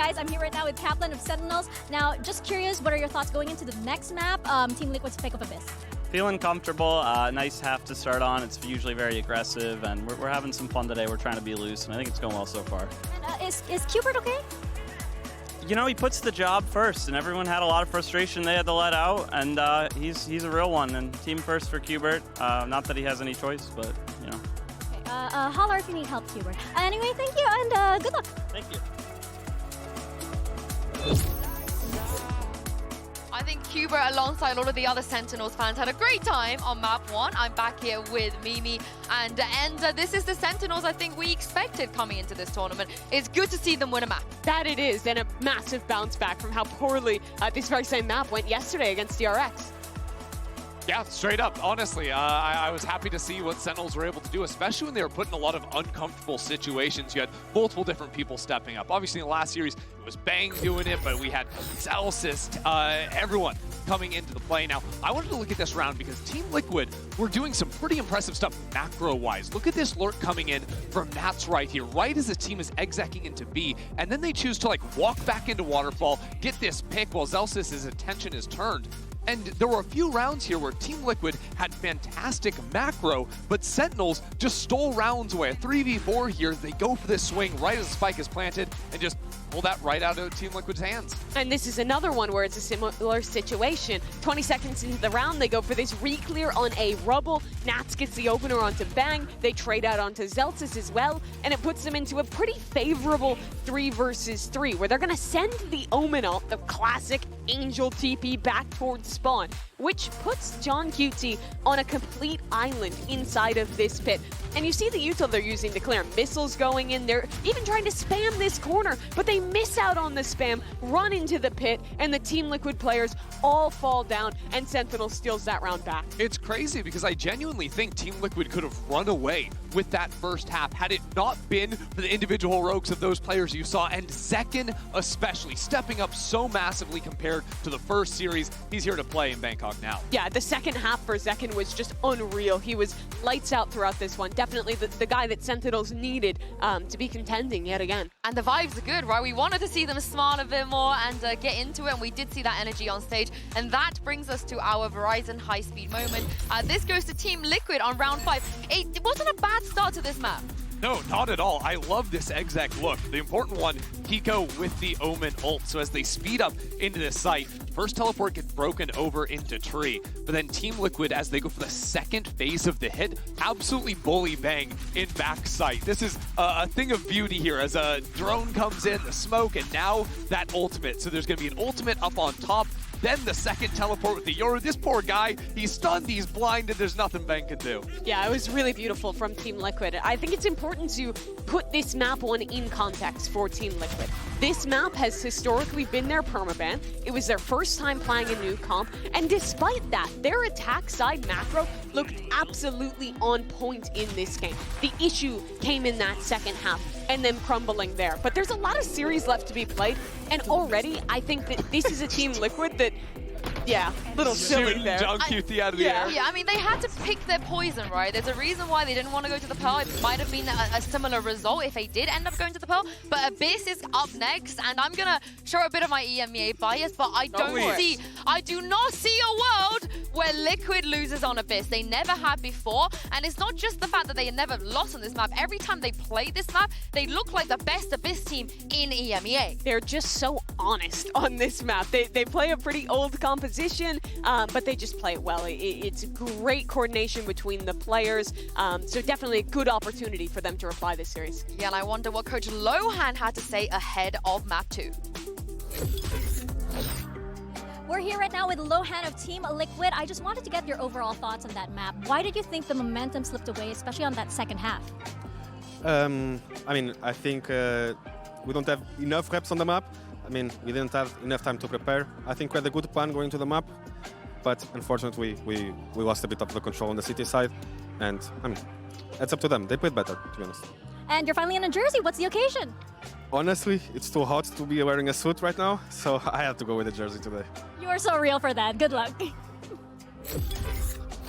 guys, I'm here right now with Kaplan of Sentinels. Now, just curious, what are your thoughts going into the next map, Team Liquid's Pick of Abyss? Feeling comfortable, nice half to start on. It's usually very aggressive, and we're having some fun today. We're trying to be loose, and I think it's going well so far. And, is Qbert okay? You know, he puts the job first, and everyone had a lot of frustration they had to let out, and he's a real one, and team first for Qbert. Not that he has any choice, but, you know. Okay, holler if you need help, Qbert. Anyway, thank you, and good luck. Thank you. I think Qbert, alongside all of the other Sentinels fans, had a great time on map 1. I'm back here with Mimi and Enda. This is the Sentinels I think we expected coming into this tournament. It's good to see them win a map. That it is, and a massive bounce back from how poorly this very same map went yesterday against DRX. Yeah, straight up. Honestly, I was happy to see what Sentinels were able to do, especially when they were put in a lot of uncomfortable situations. You had multiple different people stepping up. Obviously, in the last series, it was Bang doing it, but we had Celsius, everyone coming into the play. Now, I wanted to look at this round because Team Liquid were doing some pretty impressive stuff macro-wise. Look at this lurk coming in from Nats right here, right as the team is execing into B, and then they choose to like walk back into Waterfall, get this pick while Celsius's attention is turned. And there were a few rounds here where Team Liquid had fantastic macro, but Sentinels just stole rounds away. A 3v4 here, they go for this swing right as the spike is planted and just pull that right out of Team Liquid's hands. And this is another one where it's a similar situation. 20 seconds into the round, they go for this re-clear on a rubble. Nats gets the opener onto Bang. They trade out onto Zeltsis as well, and it puts them into a pretty favorable 3 versus 3, where they're gonna send the Omen ult, the classic Angel TP, back towards spawn, which puts John Cutesy on a complete island inside of this pit. And you see the util they're using to clear. Missiles going in, they're even trying to spam this corner, but they miss out on the spam, run into the pit, and the Team Liquid players all fall down, and Sentinel steals that round back. It's crazy because I genuinely think Team Liquid could have run away with that first half had it not been for the individual rogues of those players you saw, and Zekken especially, stepping up so massively compared to the first series. He's here to play in Bangkok now. Yeah, the second half for Zekken was just unreal. He was lights out throughout this one. Definitely the guy that Sentinels needed to be contending yet again. And the vibes are good, right? We wanted to see them smile a bit more and get into it, and we did see that energy on stage. And that brings us to our Verizon high-speed moment. This goes to Team Liquid on round 5. It wasn't a bad start to this map. No, not at all. I love this exec look. The important one, Pico with the Omen ult. So as they speed up into this site, first teleport gets broken over into tree. But then Team Liquid, as they go for the second phase of the hit, absolutely bully Bang in back sight. This is a thing of beauty here as a drone comes in, the smoke, and now that ultimate. So there's going to be an ultimate up on top. Then the second teleport with the Yoru. This poor guy, he's stunned, he's blinded, there's nothing Bang can do. Yeah, it was really beautiful from Team Liquid. I think it's important to put this map one in context for Team Liquid. This map has historically been their permaban. It was their first time playing a new comp, and despite that, their attack side macro looked absolutely on point in this game. The issue came in that second half, and then crumbling there. But there's a lot of series left to be played, and already I think that this is a Team Liquid that, yeah, little silly there. John Cutesy out of the air. Yeah, I mean, they had to pick their poison, right? There's a reason why they didn't want to go to the Pearl. It might have been a similar result if they did end up going to the Pearl. But Abyss is up next, and I'm going to show a bit of my EMEA bias, but I do not see a world where Liquid loses on Abyss. They never had before, and it's not just the fact that they never lost on this map. Every time they played this map, they look like the best Abyss team in EMEA. They're just so honest on this map. They play a pretty old composition, but they just play it well. It's great coordination between the players, so definitely a good opportunity for them to reply this series. Yeah, and I wonder what Coach Lohan had to say ahead of map 2. We're here right now with Lohan of Team Liquid. I just wanted to get your overall thoughts on that map. Why did you think the momentum slipped away, especially on that second half? I mean, I think we don't have enough reps on the map. I mean, we didn't have enough time to prepare. I think we had a good plan going to the map, but unfortunately, we lost a bit of the control on the city side, and I mean, it's up to them. They played better, to be honest. And you're finally in a jersey. What's the occasion? Honestly, it's too hot to be wearing a suit right now, so I have to go with a jersey today. You are so real for that. Good luck.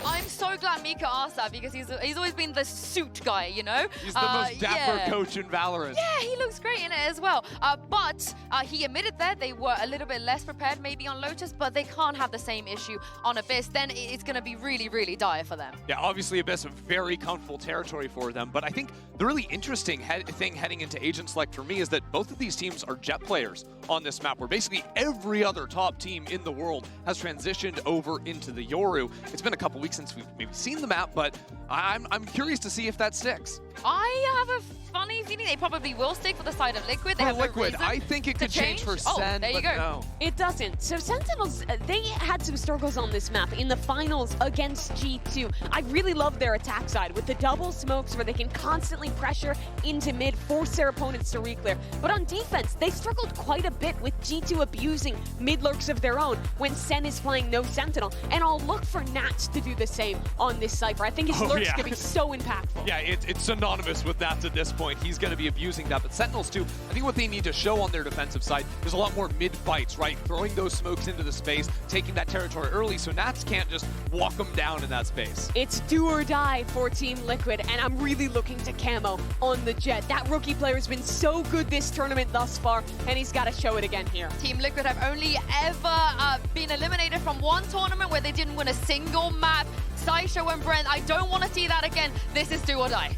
I'm so glad Mika asked that because he's always been the suit guy, you know? He's the most dapper coach in Valorant. Yeah, he looks great in it as well. But he admitted that they were a little bit less prepared maybe on Lotus, but they can't have the same issue on Abyss. Then it's going to be really, really dire for them. Yeah, obviously Abyss, a very comfortable territory for them. But I think the really interesting thing heading into Agent Select for me is that both of these teams are Jet players on this map, where basically every other top team in the world has transitioned over into the Yoru. It's been a couple weeks since we've maybe seen the map, but I'm curious to see if that sticks. I have a funny feeling they probably will stick for the side of Liquid. They have no Liquid, reason I think it could change for Sen, there you but go. no. It doesn't. So Sentinels, they had some struggles on this map in the finals against G2. I really love their attack side with the double smokes where they can constantly pressure into mid, force their opponents to reclear. But on defense, they struggled quite a bit with G2 abusing mid lurks of their own when Sen is playing no Sentinel. And I'll look for Nats to do the same on this Cypher. I think his lurks could be so impactful. Yeah, it's synonymous with Nats at this point. He's going to be abusing that. But Sentinels too, I think what they need to show on their defensive side, there's a lot more mid-fights, right? Throwing those smokes into the space, taking that territory early, so Nats can't just walk them down in that space. It's do or die for Team Liquid, and I'm really looking to Camo on the Jet. That rookie player has been so good this tournament thus far, and he's got to show it again here. Team Liquid have only ever been eliminated from one tournament where they didn't win a single map. Saisho and Brent, I don't want to see that again. This is do or die.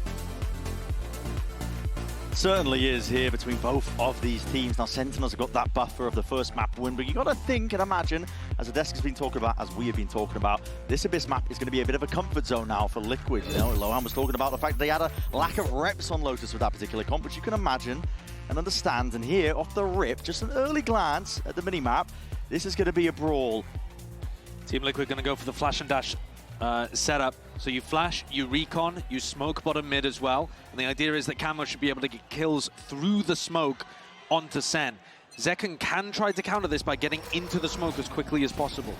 Certainly is here between both of these teams. Now Sentinels have got that buffer of the first map win, but you got to think and imagine, as the desk has been talking about, as we have been talking about, this Abyss map is going to be a bit of a comfort zone now for Liquid. You know, Lohan was talking about the fact that they had a lack of reps on Lotus with that particular comp, which you can imagine and understand. And here, off the rip, just an early glance at the mini-map, this is going to be a brawl. Team Liquid going to go for the flash and dash setup. So you flash, you recon, you smoke bottom mid as well. And the idea is that Camo should be able to get kills through the smoke onto Sen. Zekken can try to counter this by getting into the smoke as quickly as possible.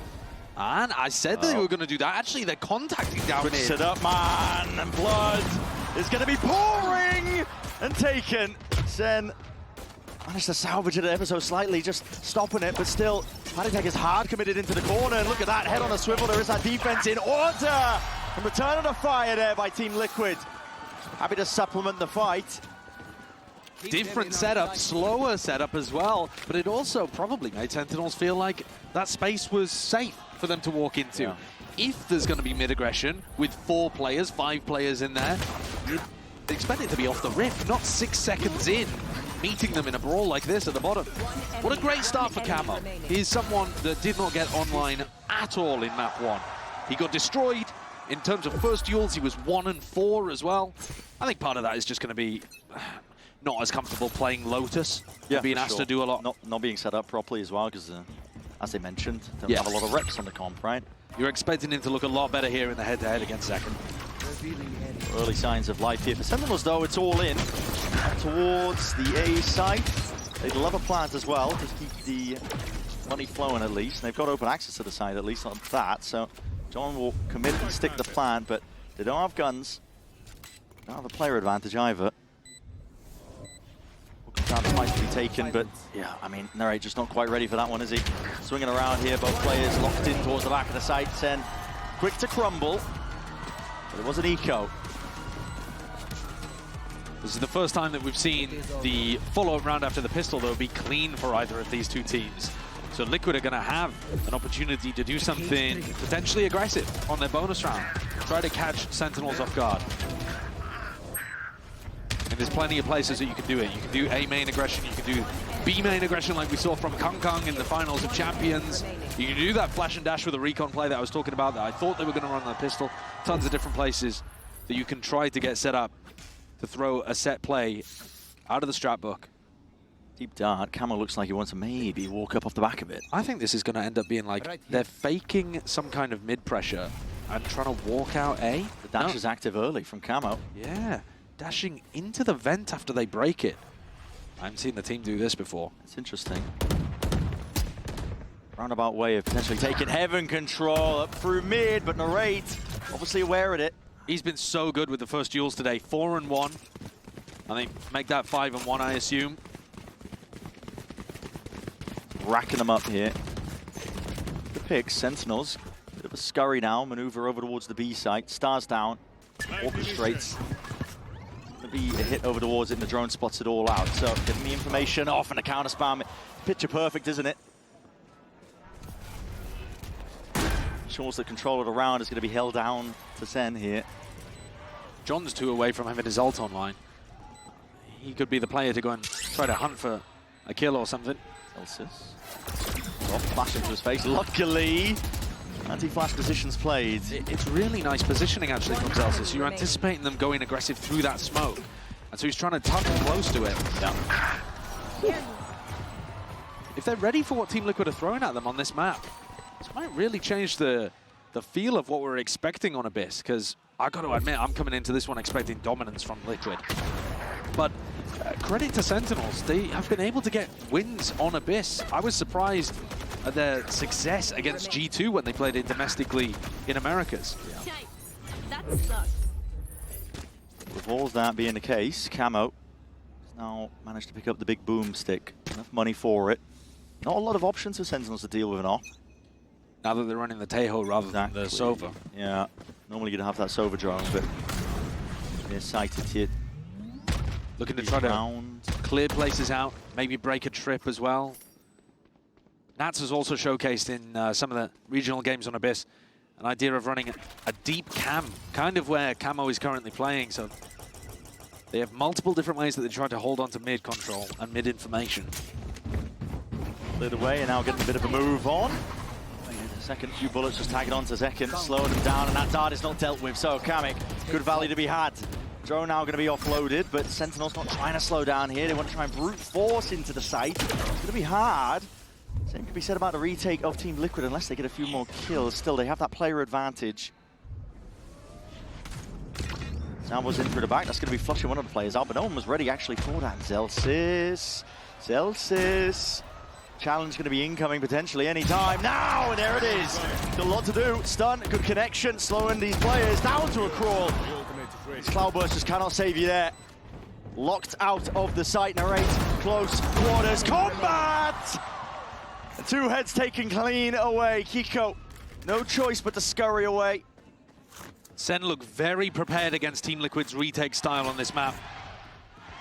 And I said they were going to do that. Actually, they're contacting down Good mid. set up, man, and blood is going to be pouring and taken. Sen managed to salvage it ever so slightly, just stopping it, but still, Retakes is hard committed into the corner, and look at that, head on a swivel, there is that defense in order! And return on a fire there by Team Liquid. Happy to supplement the fight. Different setup, slower setup as well, but it also probably made Sentinels feel like that space was safe for them to walk into. Yeah. If there's going to be mid-aggression with 4 players, 5 players in there, you'd expect it to be off the rip, not 6 seconds in, meeting them in a brawl like this at the bottom. What a great start for Camo. He's someone that did not get online at all in map 1. He got destroyed. In terms of first duels, he was 1 and 4 as well. I think part of that is just going to be not as comfortable playing Lotus, being asked to do a lot. Not being set up properly as well, because as they mentioned, don't have a lot of reps on the comp, right? You're expecting him to look a lot better here in the head-to-head against Zekken. Early signs of life here for Sentinels, though. It's all in towards the A site. They'd love a plant as well, to keep the money flowing at least. And they've got open access to the side, at least on that. So John will commit and stick the plant, but they don't have guns. Don't have a player advantage either. Chance might be taken, but yeah, I mean, Narrate just not quite ready for that one, is he? Swinging around here, both players locked in towards the back of the site. Sen quick to crumble, but it was an eco. This is the first time that we've seen the follow-up round after the pistol, though, be clean for either of these two teams. So Liquid are going to have an opportunity to do something potentially aggressive on their bonus round. Try to catch Sentinels off guard. And there's plenty of places that you can do it. You can do A main aggression, you can do B main aggression like we saw from Kung Kung in the finals of Champions. You can do that flash and dash with a recon play that I was talking about that I thought they were going to run on the pistol. Tons of different places that you can try to get set up to throw a set play out of the strat book. Deep dart, Camo looks like he wants to maybe walk up off the back of it. I think this is going to end up being like they're faking some kind of mid pressure and trying to walk out A. The dash is active early from Camo. Yeah, dashing into the vent after they break it. I haven't seen the team do this before. It's interesting. Roundabout way of potentially taking heaven control up through mid, but Narrate obviously aware of it. He's been so good with the first duels today. 4 and 1. I think make that 5 and 1, I assume. Racking them up here. The picks, Sentinels. Bit of a scurry now, maneuver over towards the B site. Stars down, orchestrates. Gonna be a hit over towards it, and the drone spots it all out. So getting the information off and a counter spam. Picture perfect, isn't it? Shows that control of the round is going to be held down to SEN here. John's 2 away from having his ult online. He could be the player to go and try to hunt for a kill or something. Celsius. Oh, flash into his face. Luckily, anti-flash positions played. It's really nice positioning actually from Celsius. You're anticipating them going aggressive through that smoke. And so he's trying to tuck close to it. Yeah. If they're ready for what Team Liquid are throwing at them on this map, this might really change the feel of what we're expecting on Abyss, because I got to admit, I'm coming into this one expecting dominance from Liquid. But credit to Sentinels, they have been able to get wins on Abyss. I was surprised at their success against G2 when they played it domestically in Americas. Yeah. With all of that being the case, Camo has now managed to pick up the big boomstick. Enough money for it. Not a lot of options for Sentinels to deal with an off. Now that they're running the Taeho rather than the Sova. Yeah, normally you'd have that Sova drone, but they're sighted here. Looking to try to clear places out, maybe break a trip as well. Nats has also showcased in some of the regional games on Abyss an idea of running a deep cam, kind of where Camo is currently playing. So they have multiple different ways that they try to hold on to mid control and mid information. Cleared away and now getting a bit of a move on. Second few bullets just tagging on to Zekin, slowing him down, and that dart is not dealt with. So Kamek, good value to be had. Drone now going to be offloaded, but Sentinel's not trying to slow down here. They want to try and brute force into the site. It's going to be hard. Same could be said about the retake of Team Liquid unless they get a few more kills. Still, they have that player advantage. Sambo's in through the back. That's going to be flushing one of the players out, but no one was ready actually for that. Zelsis. Challenge going to be incoming potentially any time now, and there it is. Still a lot to do. Stun, good connection, slowing these players down to a crawl. These Cloudburst just cannot save you there. Locked out of the site, narrate, close quarters, combat! The 2 heads taken clean away. Kiko, no choice but to scurry away. Sen look very prepared against Team Liquid's retake style on this map.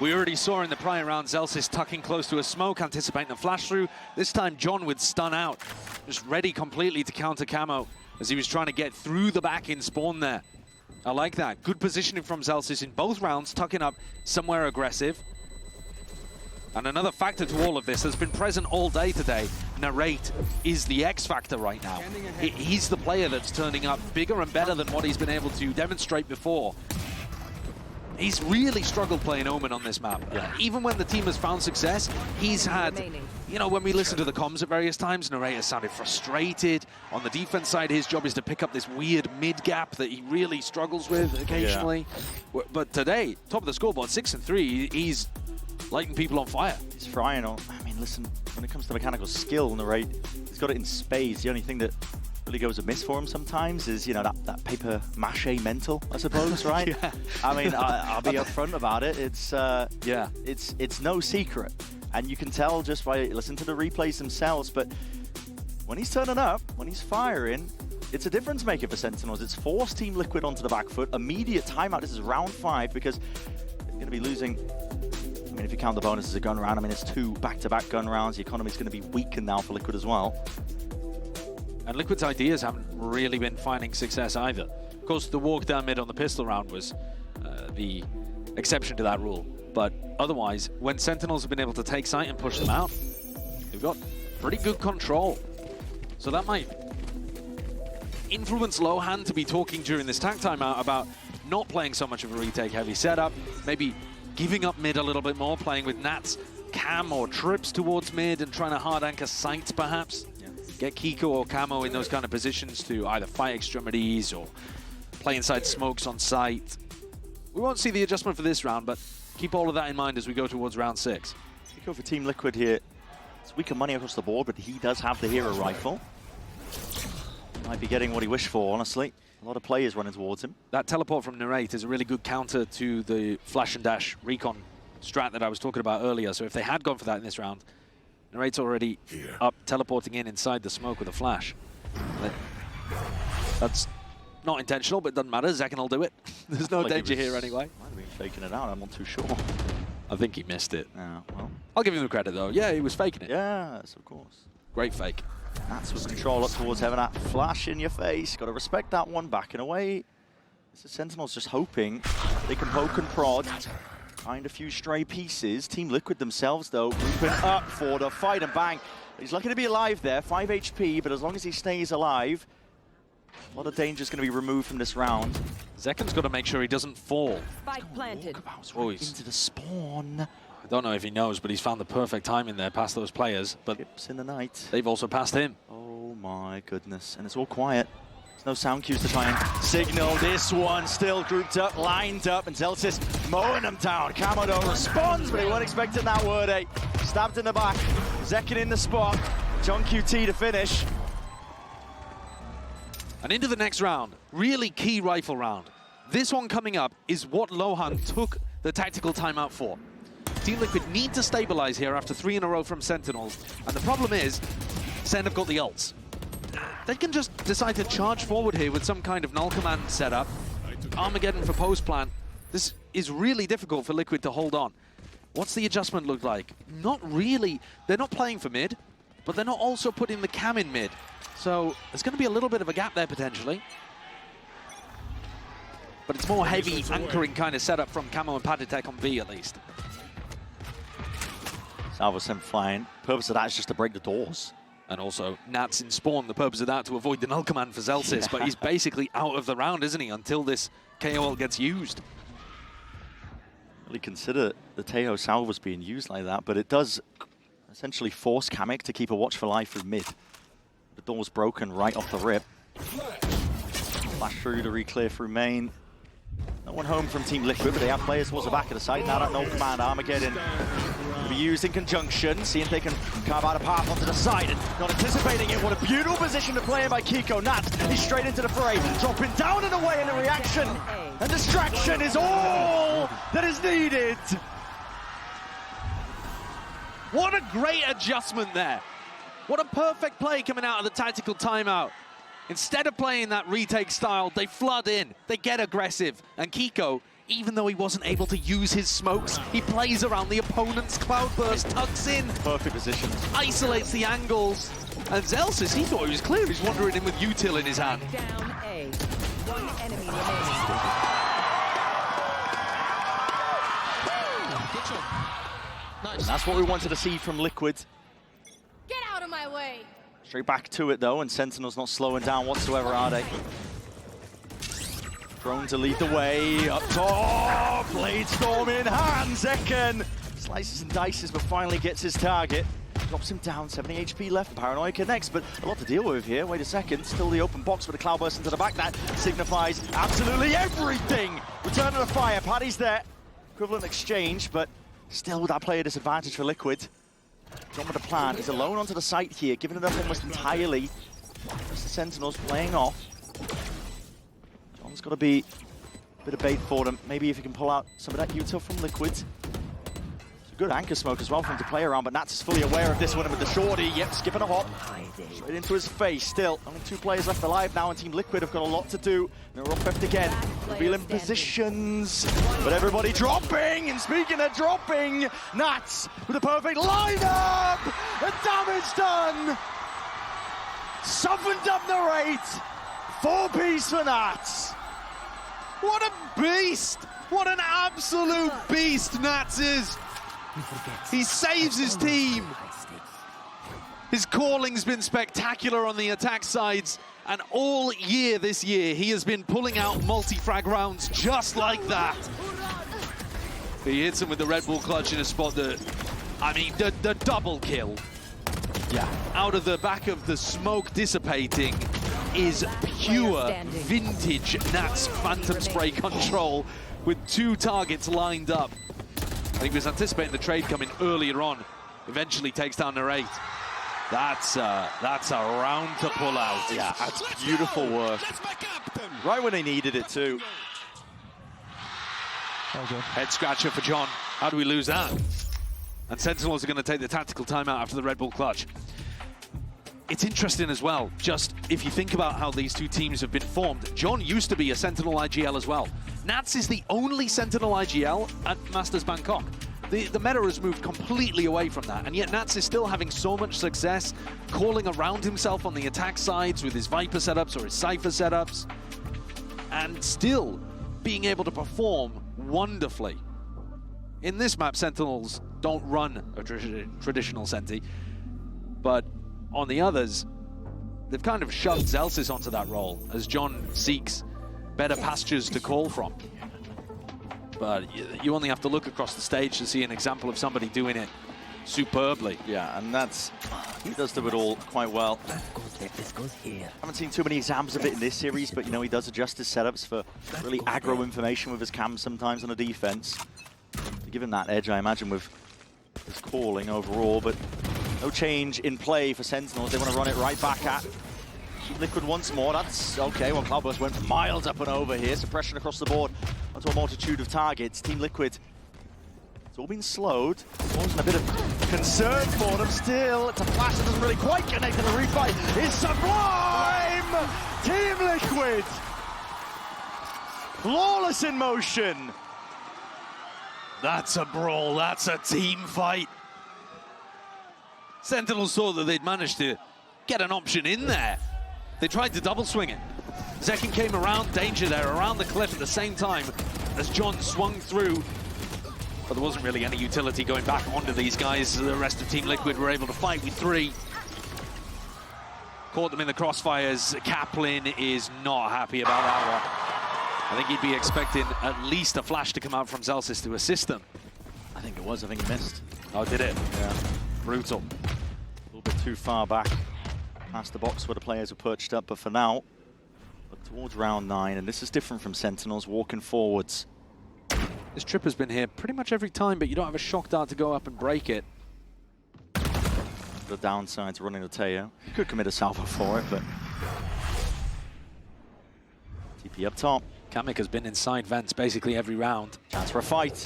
We already saw in the prior round Zelsis tucking close to a smoke, anticipating the flash through. This time John with stun out, just ready completely to counter Camo as he was trying to get through the back in spawn there. I like that. Good positioning from Zelsis in both rounds, tucking up somewhere aggressive. And another factor to all of this has been present all day today. Narrate is the X factor right now. He's the player that's turning up bigger and better than what he's been able to demonstrate before. He's really struggled playing Omen on this map. Yeah. Even when the team has found success, he's had, you know, when we listen to the comms at various times, Narrator sounded frustrated. On the defense side, his job is to pick up this weird mid-gap that he really struggles with occasionally. Yeah. But today, top of the scoreboard, 6-3, he's lighting people on fire. He's frying on. I mean, listen, when it comes to mechanical skill, Narrate, he's got it in spades. The only thing that really goes amiss for him sometimes is, you know, that paper mache mental, I suppose, right? Yeah. I mean, I'll be upfront about it. It's it's no secret, and you can tell just by listening to the replays themselves. But when he's turning up, when he's firing, it's a difference maker for Sentinels. It's forced Team Liquid onto the back foot. Immediate timeout. This is round 5 because they're going to be losing. I mean, if you count the bonus as a gun round, I mean, it's 2 back-to-back gun rounds. The economy's going to be weakened now for Liquid as well. And Liquid's ideas haven't really been finding success either. Of course, the walk down mid on the pistol round was the exception to that rule. But otherwise, when Sentinels have been able to take site and push them out, they've got pretty good control. So that might influence Lohan to be talking during this tag timeout about not playing so much of a retake heavy setup, maybe giving up mid a little bit more, playing with Nats cam or trips towards mid and trying to hard anchor sites perhaps. Get Kiko or Camo in those kind of positions to either fight extremities or play inside smokes on site. We won't see the adjustment for this round, but keep all of that in mind as we go towards round 6. Kiko for Team Liquid here. It's weaker money across the board, but he does have the hero rifle. Might be getting what he wished for, honestly. A lot of players running towards him. That teleport from Narrate is a really good counter to the flash and dash recon strat that I was talking about earlier. So if they had gone for that in this round, Narrate's already up, teleporting inside the smoke with a flash. That's not intentional, but it doesn't matter. Zekken will do it. There's no danger here anyway. Might have been faking it out, I'm not too sure. I think he missed it. Yeah, well. I'll give him the credit, though. Yeah, he was faking it. Yes, of course. Great fake. That's with control up towards heaven. That flash in your face. Got to respect that one. Backing away. This is Sentinels just hoping they can poke and prod. Find a few stray pieces. Team Liquid themselves, though, grouping up for the fight, and bang. He's lucky to be alive there. 5 HP, but as long as he stays alive, a lot of danger is going to be removed from this round. Zekken's got to make sure he doesn't fall. Spike planted. Oh, Into the spawn. I don't know if he knows, but he's found the perfect timing there past those players. But Chips in the night. they've also passed him. Oh my goodness. And it's all quiet. There's no sound cues to try and signal. This one still grouped up, lined up, and Zelsis mowing them down. Kamodo responds, but he wasn't expecting that word, eh? Stabbed in the back. Zekken in the spot. John QT to finish. And into the next round, really key rifle round. This one coming up is what Lohan took the tactical timeout for. Team Liquid need to stabilize here after 3 in a row from Sentinels. And the problem is, Sen have got the ults. They can just decide to charge forward here with some kind of null command setup. Armageddon for post-plant. This is really difficult for Liquid to hold on. What's the adjustment look like? Not really. They're not playing for mid, but they're not also putting the cam in mid. So there's going to be a little bit of a gap there potentially. But it's more heavy anchoring kind of setup from Camo and Paditek on B at least. Salvo sent flying. Purpose of that is just to break the doors. And also, Nats in spawn, the purpose of that to avoid the null command for Zelsis, yeah. But he's basically out of the round, isn't he, until this KOL gets used. Really consider the Tejo Salvos being used like that, but it does essentially force Kamek to keep a watchful eye through mid. The door's broken right off the rip. Flash through to re-clear through main. No one home from Team Liquid, but they have players towards the back of the site. Now that no command Armageddon will be used in conjunction, seeing if they can carve out a path onto the side, and not anticipating it. What a beautiful position to play in by Kiko. Nat, he's straight into the fray, dropping down and away in the reaction. And distraction is all that is needed. What a great adjustment there. What a perfect play coming out of the tactical timeout. Instead of playing that retake style, they flood in, they get aggressive. And Kiko, even though he wasn't able to use his smokes, he plays around the opponent's cloudburst, tucks in. Perfect position. Isolates the angles. And Zelsis, he thought he was clear. He's wandering in with util in his hand. Down A. One enemy remaining. And that's what we wanted to see from Liquid. Get out of my way! Straight back to it though, and Sentinels not slowing down whatsoever, are they? Drone to lead the way, up top, Blade Storm in hand, Zekken slices and dices, but finally gets his target. Drops him down, 70 HP left, Paranoia connects, but a lot to deal with here. Wait a second, still the open box with a cloudburst into the back. That signifies absolutely everything. Return to the fire, Paddy's there. Equivalent exchange, but still with that player disadvantage for Liquid. John with the plan, he's alone onto the site here, giving it up almost entirely. Just the Sentinels playing off. John's got to be a bit of bait for them. Maybe if he can pull out some of that util from Liquid. It's a good anchor smoke as well for him to play around, but Nats is fully aware of this one with the shorty. Yep, skipping a hop. Straight into his face. Still, only 2 players left alive now, and Team Liquid have got a lot to do. They're up left again. Revealing positions. But everybody dropping, and speaking of dropping, Nats with a perfect lineup! The damage done! Softened up the rate. 4-piece for Nats. What a beast! What an absolute beast Nats is! He saves his team. His calling's been spectacular on the attack sides, and all year this year he has been pulling out multi-frag rounds just like that. He hits him with the Red Bull clutch in a spot that, I mean, the double kill. Yeah. Out of the back of the smoke dissipating is pure vintage Nats Phantom Spray control with 2 targets lined up. I think he was anticipating the trade coming earlier on. Eventually takes down the 8. That's a round to pull out. Yeah, that's beautiful work. Right when they needed it too. Head scratcher for John. How do we lose that? And Sentinels are going to take the tactical timeout after the Red Bull clutch. it's interesting as well, just if you think about how these two teams have been formed. John used to be a Sentinel IGL as well. Nats is the only Sentinel IGL at Masters Bangkok. The meta has moved completely away from that, and yet Nats is still having so much success calling around himself on the attack sides with his Viper setups or his Cypher setups, and still being able to perform wonderfully. In this map, Sentinels don't run a traditional Senti, but on the others, they've kind of shoved Zelsis onto that role as John seeks better pastures to call from. But you only have to look across the stage to see an example of somebody doing it superbly. Yeah, and he does do it all quite well. This goes here. Haven't seen too many examples of it in this series, but you know, he does adjust his setups for really aggro information with his cams sometimes on a defense. To give him that edge, I imagine, with his calling overall, but no change in play for Sentinels. They want to run it right back at Liquid once more. That's okay. Well, Cloudburst went miles up and over here. Suppression across the board onto a multitude of targets. Team Liquid, it's all been slowed. Causing a bit of concern for them still. It's a flash that doesn't really quite connect to the refight. It's sublime! Team Liquid! Flawless in motion. That's a brawl, that's a team fight. Sentinels thought that they'd managed to get an option in there. They tried to double swing it. Zekin came around, danger there, around the cliff at the same time as John swung through. But there wasn't really any utility going back onto these guys. The rest of Team Liquid were able to fight with 3. Caught them in the crossfires. Kaplan is not happy about that one. I think he'd be expecting at least a flash to come out from Zelsis to assist them. I think it was. I think he missed. Oh, did it? Yeah. Brutal. A little bit too far back past the box where the players were perched up, but for now, look towards round 9, and this is different from Sentinels walking forwards. This trip has been here pretty much every time, but you don't have a shock dart to go up and break it. The downside's running the Teo. You could commit a salvo for it, but TP up top. Kamek has been inside vents basically every round. Chance for a fight.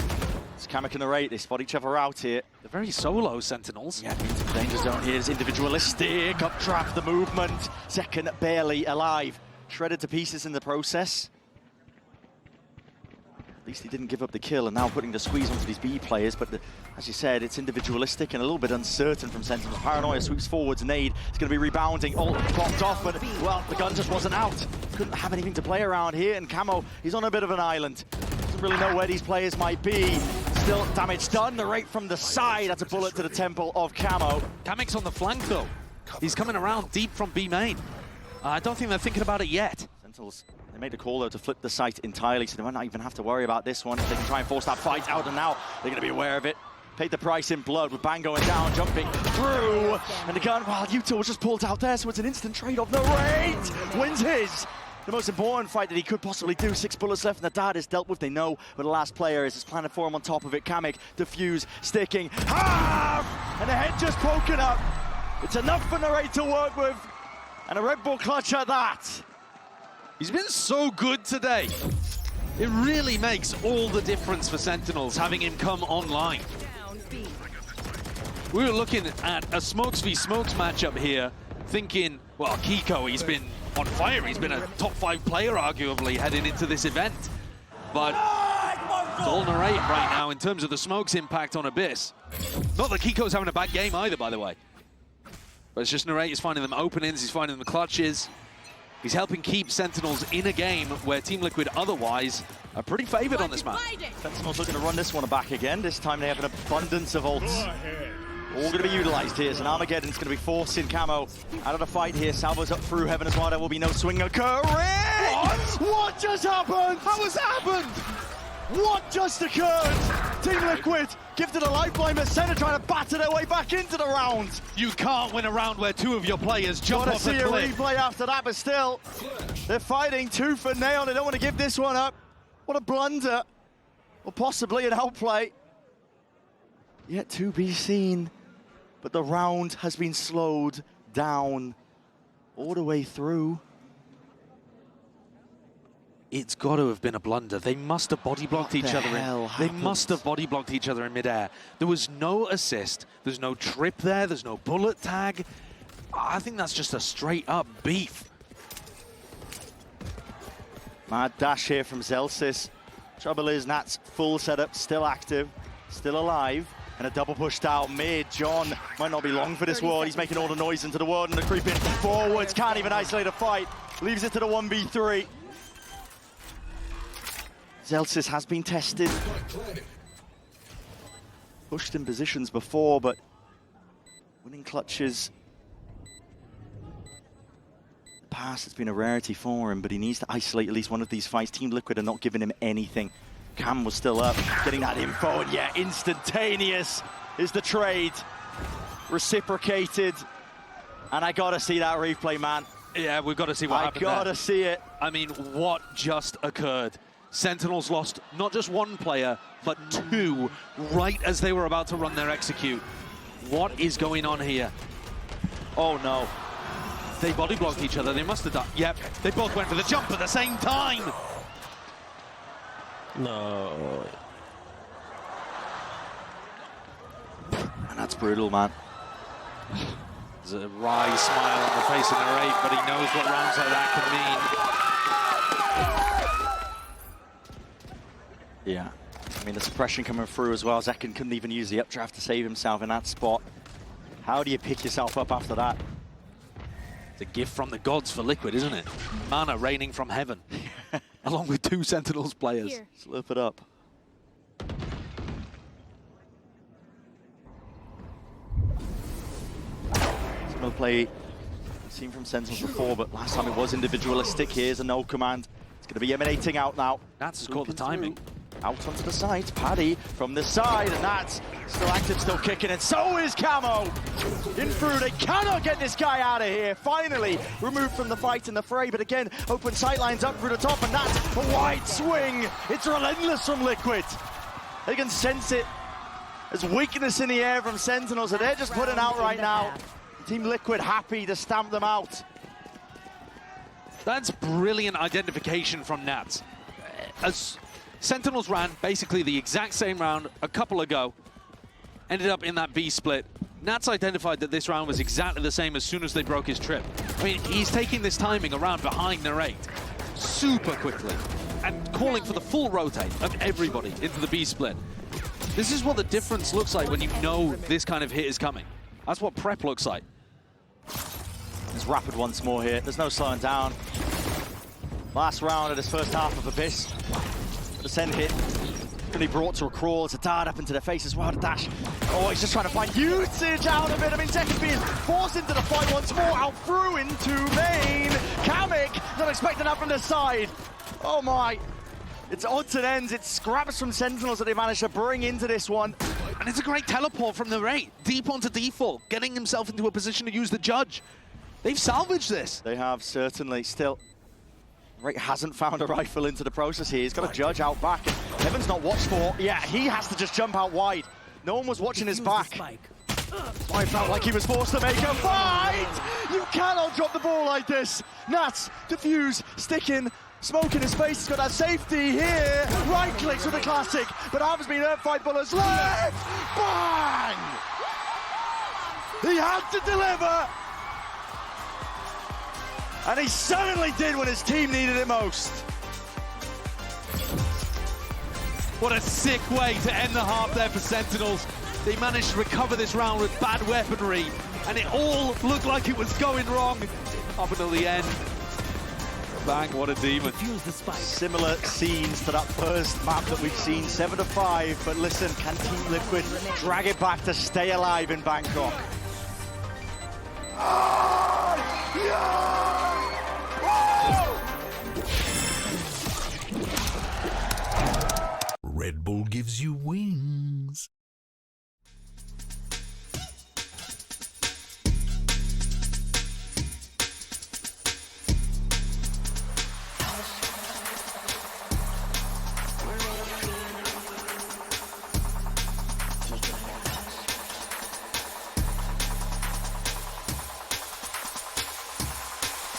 It's Kamek and the Rate. They spot each other out here. They're very solo, Sentinels. Yeah, into the danger zone here is individualistic. Up trap, the movement. Second barely alive. Shredded to pieces in the process. At least he didn't give up the kill, and now putting the squeeze onto these B players. But as you said, it's individualistic and a little bit uncertain from Sentinels. Paranoia sweeps forwards. Nade is going to be rebounding. Ult popped off, but well, the gun just wasn't out. Couldn't have anything to play around here, and Camo, he's on a bit of an island. Doesn't really know where these players might be. Still damage done. The Rate from the side. That's a bullet to the temple of Camo. Kamek's on the flank though. He's coming around deep from B main. I don't think they're thinking about it yet. Sentinels, they made the call though to flip the site entirely, so they might not even have to worry about this one. They can try and force that fight out, and now they're going to be aware of it. Paid the price in blood with Bang going down, jumping through, and the gun, well, Utah was just pulled out there, so it's an instant trade-off. The Rate wins his. The most important fight that he could possibly do. 6 bullets left, and the dart is dealt with. They know where the last player is. It's planted for him on top of it. Kamek, defuse, sticking, half! And the head just poking up. It's enough for the Rate to work with, and a Red Bull clutch at that. He's been so good today. It really makes all the difference for Sentinels having him come online. We were looking at a Smokes v Smokes matchup here, thinking, well, Kiko, he's been on fire. He's been a top 5 player, arguably, heading into this event. But it's all Narrate right now in terms of the Smokes impact on Abyss. Not that Kiko's having a bad game either, by the way. But it's just Narrate is finding them openings, he's finding them clutches. He's helping keep Sentinels in a game where Team Liquid otherwise are pretty favored on this map. Sentinels looking to run this one back again. This time they have an abundance of ults. All going to be utilized here. And Armageddon's going to be forcing Camo out of the fight here. Salvo's up through heaven as well. There will be no swing occurring. What just happened? How has that happened? What just occurred? Team Liquid gifted a lifeline, but Senna trying to batter their way back into the round. You can't win a round where 2 of your players jump off the cliff. Gotta see a replay after that, but still, they're fighting tooth and nail. They don't want to give this one up. What a blunder, or possibly an outplay. Yet to be seen, but the round has been slowed down all the way through. It's got to have been a blunder. They must have body blocked each other. They must have body blocked each other in midair. There was no assist. There's no trip there. There's no bullet tag. I think that's just a straight-up beef. Mad dash here from Zelsis. Trouble is, Nat's full setup, still active, still alive. And a double push down mid. John might not be long for this ward. He's making all the noise into the ward and the creep in from forwards. Can't even isolate a fight. Leaves it to the 1v3. Zelsis has been tested. Pushed in positions before, but winning clutches. In the past, it's been a rarity for him, but he needs to isolate at least one of these fights. Team Liquid are not giving him anything. Cam was still up, getting that info, and yeah, instantaneous is the trade. Reciprocated. And I gotta see that replay, man. Yeah, we've got to see what happened there. I gotta see it. I mean, what just occurred? Sentinels lost not just one player, but two, right as they were about to run their execute. What is going on here? Oh no. They body blocked each other, they must have done. Yep, they both went for the jump at the same time. No. And that's brutal, man. There's a wry smile on the face of Narrate, but he knows what rounds like that can mean. Yeah. I mean, the suppression coming through as well. Zekken couldn't even use the updraft to save himself in that spot. How do you pick yourself up after that? It's a gift from the gods for Liquid, isn't it? Mana raining from heaven, along with two Sentinels players. Here. Slurp it up. Similar play we've seen from Sentinels before, but last time it was individualistic. Here's a no command. It's going to be emanating out now. Nats has caught the timing. Out onto the side, Paddy from the side, and that's still active, still kicking, and so is Camo! In through, they cannot get this guy out of here. Finally removed from the fight in the fray, but again, open sight lines up through the top, and that's a wide swing. It's relentless from Liquid. They can sense it. There's weakness in the air from Sentinels, so they're just putting out right now. Team Liquid happy to stamp them out. That's brilliant identification from Nats. As Sentinels ran basically the exact same round a couple ago, ended up in that B split. Nats identified that this round was exactly the same as soon as they broke his trip. I mean, he's taking this timing around behind Narrate super quickly and calling for the full rotate of everybody into the B split. This is what the difference looks like when you know this kind of hit is coming. That's what prep looks like. It's rapid once more here. There's no slowing down. Last round of this first half of Abyss. The SEN hit. Really brought to a crawl. It's a dart up into their face as well. The dash. Oh, he's just trying to find usage out of it. I mean, Zekken being forced into the fight once more. Out through into main. Kamek not expecting that from the side. Oh my. It's odds and ends. It's scraps from Sentinels that they managed to bring into this one. And it's a great teleport from Narrate. Deep onto default, getting himself into a position to use the judge. They've salvaged this. They have, certainly. Still, Ray hasn't found a rifle into the process here. He's got a judge out back. And Heaven's not watched for. Yeah, he has to just jump out wide. No one was watching his back. I felt like he was forced to make a fight! You cannot drop the ball like this. Nats, defuse, sticking, smoke in his face. He's got that safety here. Right clicks with the classic. But Arm's been hurt, fight bullets left. Bang! He had to deliver. And he certainly did when his team needed it most. What a sick way to end the half there for Sentinels. They managed to recover this round with bad weaponry, and it all looked like it was going wrong up until the end. Bang, what a demon. Similar scenes to that first map that we've seen, 7-5, but listen, can Team Liquid drag it back to stay alive in Bangkok? Red Bull gives you wings.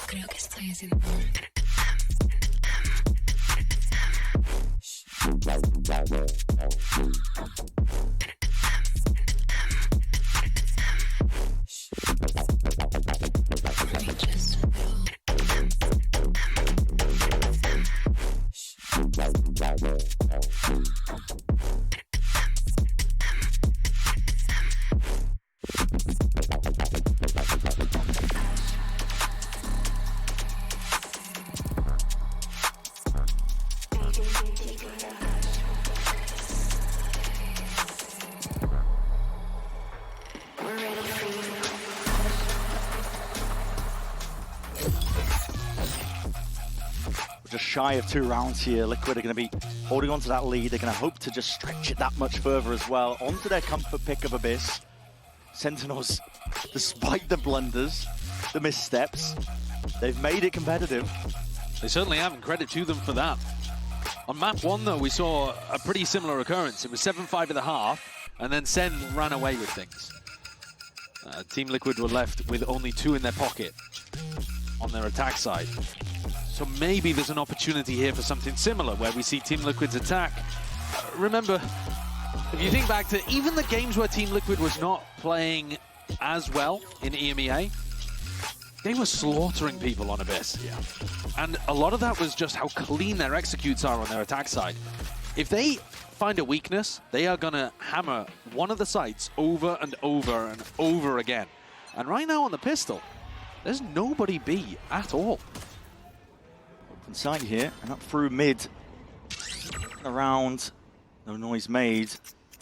Creo que estoy haciendo... just shy of 2 rounds here. Liquid are going to be holding on to that lead. They're going to hope to just stretch it that much further as well. Onto their comfort pick of Abyss. Sentinels, despite the blunders, the missteps, they've made it competitive. They certainly have, and credit to them for that. On map 1, though, we saw a pretty similar occurrence. It was 7-5 at the half, and then Sen ran away with things. Team Liquid were left with only 2 in their pocket on their attack side. So maybe there's an opportunity here for something similar, where we see Team Liquid's attack. Remember, if you think back to even the games where Team Liquid was not playing as well in EMEA, they were slaughtering people on Abyss. Yeah. And a lot of that was just how clean their executes are on their attack side. If they find a weakness, they are going to hammer one of the sites over and over and over again. And right now on the pistol, there's nobody B at all. Open side here, and up through mid. Around, no noise made.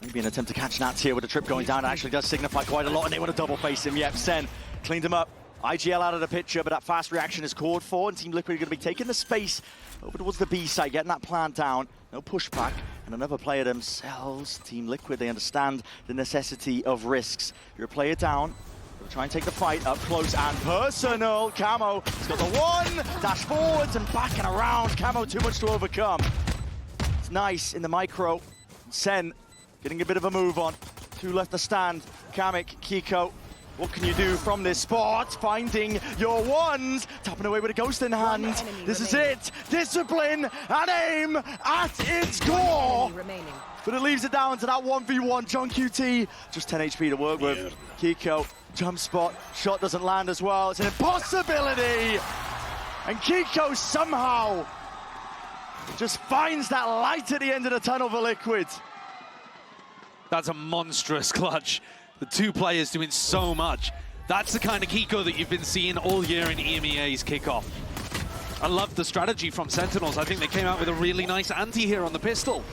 Maybe an attempt to catch Nats here with a trip going down. It actually does signify quite a lot, and they want to double face him. Yep, Sen cleaned him up. IGL out of the picture, but that fast reaction is called for, and Team Liquid are going to be taking the space over towards the B side, getting that plant down. No pushback, and another player themselves. Team Liquid, they understand the necessity of risks. You're a player down. They'll try and take the fight up close and personal. Camo, he's got the one, dash forwards and back and around. Camo, too much to overcome. It's nice in the micro. Sen getting a bit of a move on. 2 left to stand. Kamek, Kiko. What can you do from this spot? Finding your ones. Tapping away with a ghost in hand. This is it. Discipline and aim at its core. But it leaves it down to that 1v1. John QT, just 10 HP to work with. Kiko, jump spot. Shot doesn't land as well. It's an impossibility. And Kiko somehow just finds that light at the end of the tunnel for Liquid. That's a monstrous clutch. The 2 players doing so much. That's the kind of Kiko that you've been seeing all year in EMEA's kickoff. I love the strategy from Sentinels. I think they came out with a really nice anti here on the pistol.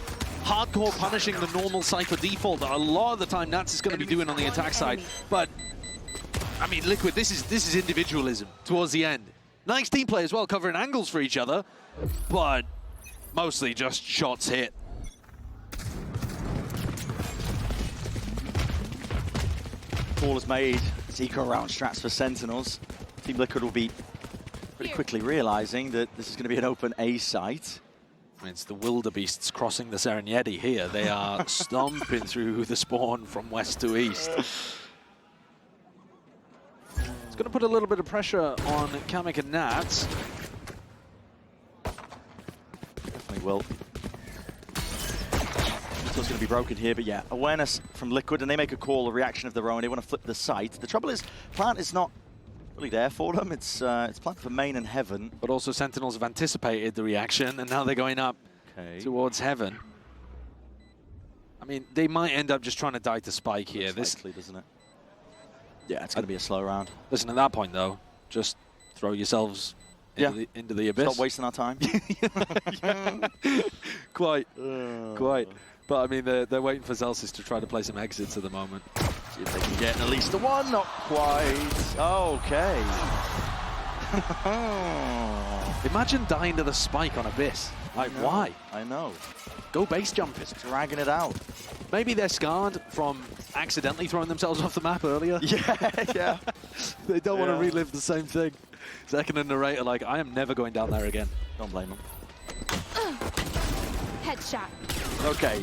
Hardcore punishing the normal Cypher default that a lot of the time Nats is going to be doing on the attack side. But, I mean, Liquid, this is individualism towards the end. Nice team play as well, covering angles for each other, but mostly just shots hit. Call is made. Eco round strats for Sentinels. Team Liquid will be pretty quickly realizing that this is going to be an open A site. It's the wildebeests crossing the Serengeti here. They are stomping through the spawn from west to east. It's going to put a little bit of pressure on Kamek and Nats. Definitely will. It's going to be broken here, but yeah, awareness from Liquid, and they make a call, a reaction of their own. They want to flip the site. The trouble is, plant is not really there for them. It's plant for main and heaven. But also Sentinels have anticipated the reaction, and now they're going up towards heaven. I mean, they might end up just trying to die to Spike here. This likely, doesn't it? Yeah, it's going to be a slow round. Listen, at that point, though, just throw yourselves into the abyss. Stop wasting our time. Quite. But, I mean, they're waiting for Zelsis to try to play some exits at the moment. See if they can get at least the one. Not quite. Okay. Imagine dying to the Spike on Abyss. Like, why? I know. Go base jumping. Dragging it out. Maybe they're scarred from accidentally throwing themselves off the map earlier. Yeah. They don't want to relive the same thing. Second and narrator like, I am never going down there again. Don't blame them. Headshot. Okay.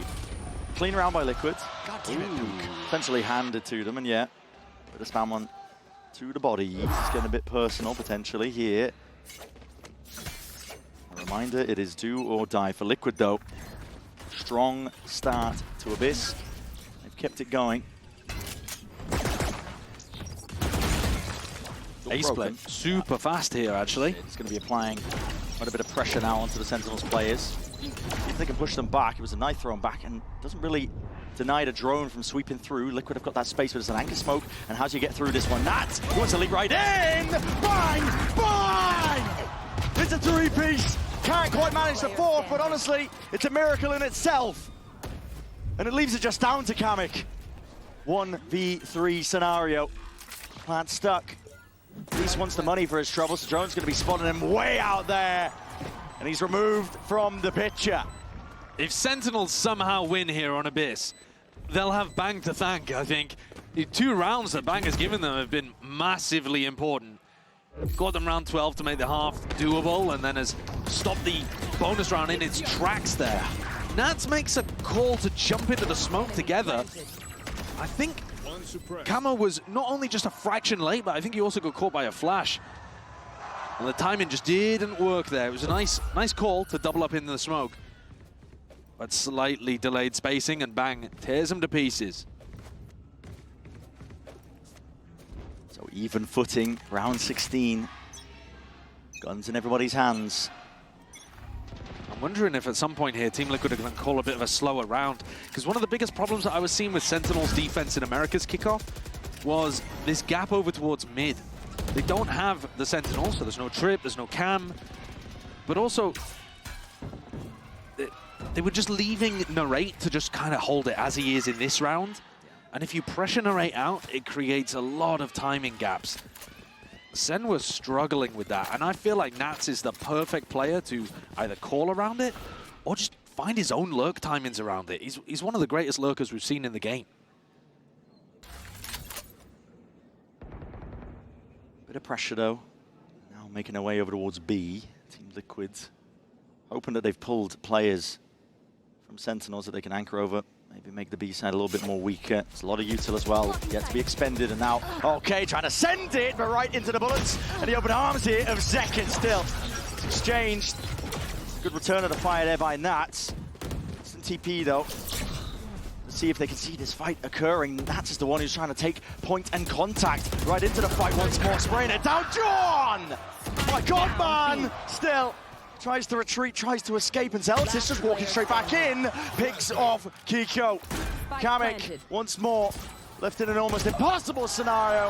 Clean round by Liquid. God damn it, Duke. Essentially handed to them, and yeah. Bit of spam one to the body. It's getting a bit personal, potentially, here. A reminder, it is do or die for Liquid, though. Strong start to Abyss. They've kept it going. Ace split. Super fast here, actually. It's going to be applying quite a bit of pressure now onto the Sentinels players. If they can push them back, it was a knife thrown back and doesn't really deny the drone from sweeping through. Liquid have got that space, but it's an anchor smoke. And how do you get through this one? Nats, he wants to leap right in! Bang! Bang! It's a 3-piece. Can't quite manage the 4th, but honestly, it's a miracle in itself. And it leaves it just down to Kamek. 1v3 scenario. Plant stuck. Reese wants the money for his troubles. The drone's going to be spotting him way out there. and he's removed from the picture. If Sentinels somehow win here on Abyss, they'll have Bang to thank, I think. The 2 rounds that Bang has given them have been massively important. Got them round 12 to make the half doable, and then has stopped the bonus round in its tracks there. Nats makes a call to jump into the smoke together. I think Camo was not only just a fraction late, but I think he also got caught by a flash. And the timing just didn't work there. It was a nice call to double up in the smoke. But slightly delayed spacing, and Bang tears him to pieces. So even footing, round 16. Guns in everybody's hands. I'm wondering if at some point here Team Liquid are going to call a bit of a slower round, because one of the biggest problems that I was seeing with Sentinels defense in America's kickoff was this gap over towards mid. They don't have the Sentinels, so there's no trip, there's no cam, but also they were just leaving Narrate to just kind of hold it as he is in this round. And if you pressure Narrate out, it creates a lot of timing gaps. Sen was struggling with that, and I feel like Nats is the perfect player to either call around it or just find his own lurk timings around it. He's one of the greatest lurkers we've seen in the game. Bit of pressure though. Now making their way over towards B. Team Liquid hoping that they've pulled players from Sentinels that they can anchor over. Maybe make the B side a little bit more weaker. There's a lot of util as well, yet to be expended, and now, okay, trying to send it, but right into the bullets, and the open arms here of Zekin still. It's exchanged. Good return of the fire there by Nats. Instant TP though. Let's see if they can see this fight occurring. Nats is the one who's trying to take point and contact right into the fight once more. Spraying it down, John! My God, man! Still. Tries to retreat, tries to escape, and Zeltis just walking straight back in. Picks off Kiko. Kamek once more left in an almost impossible scenario.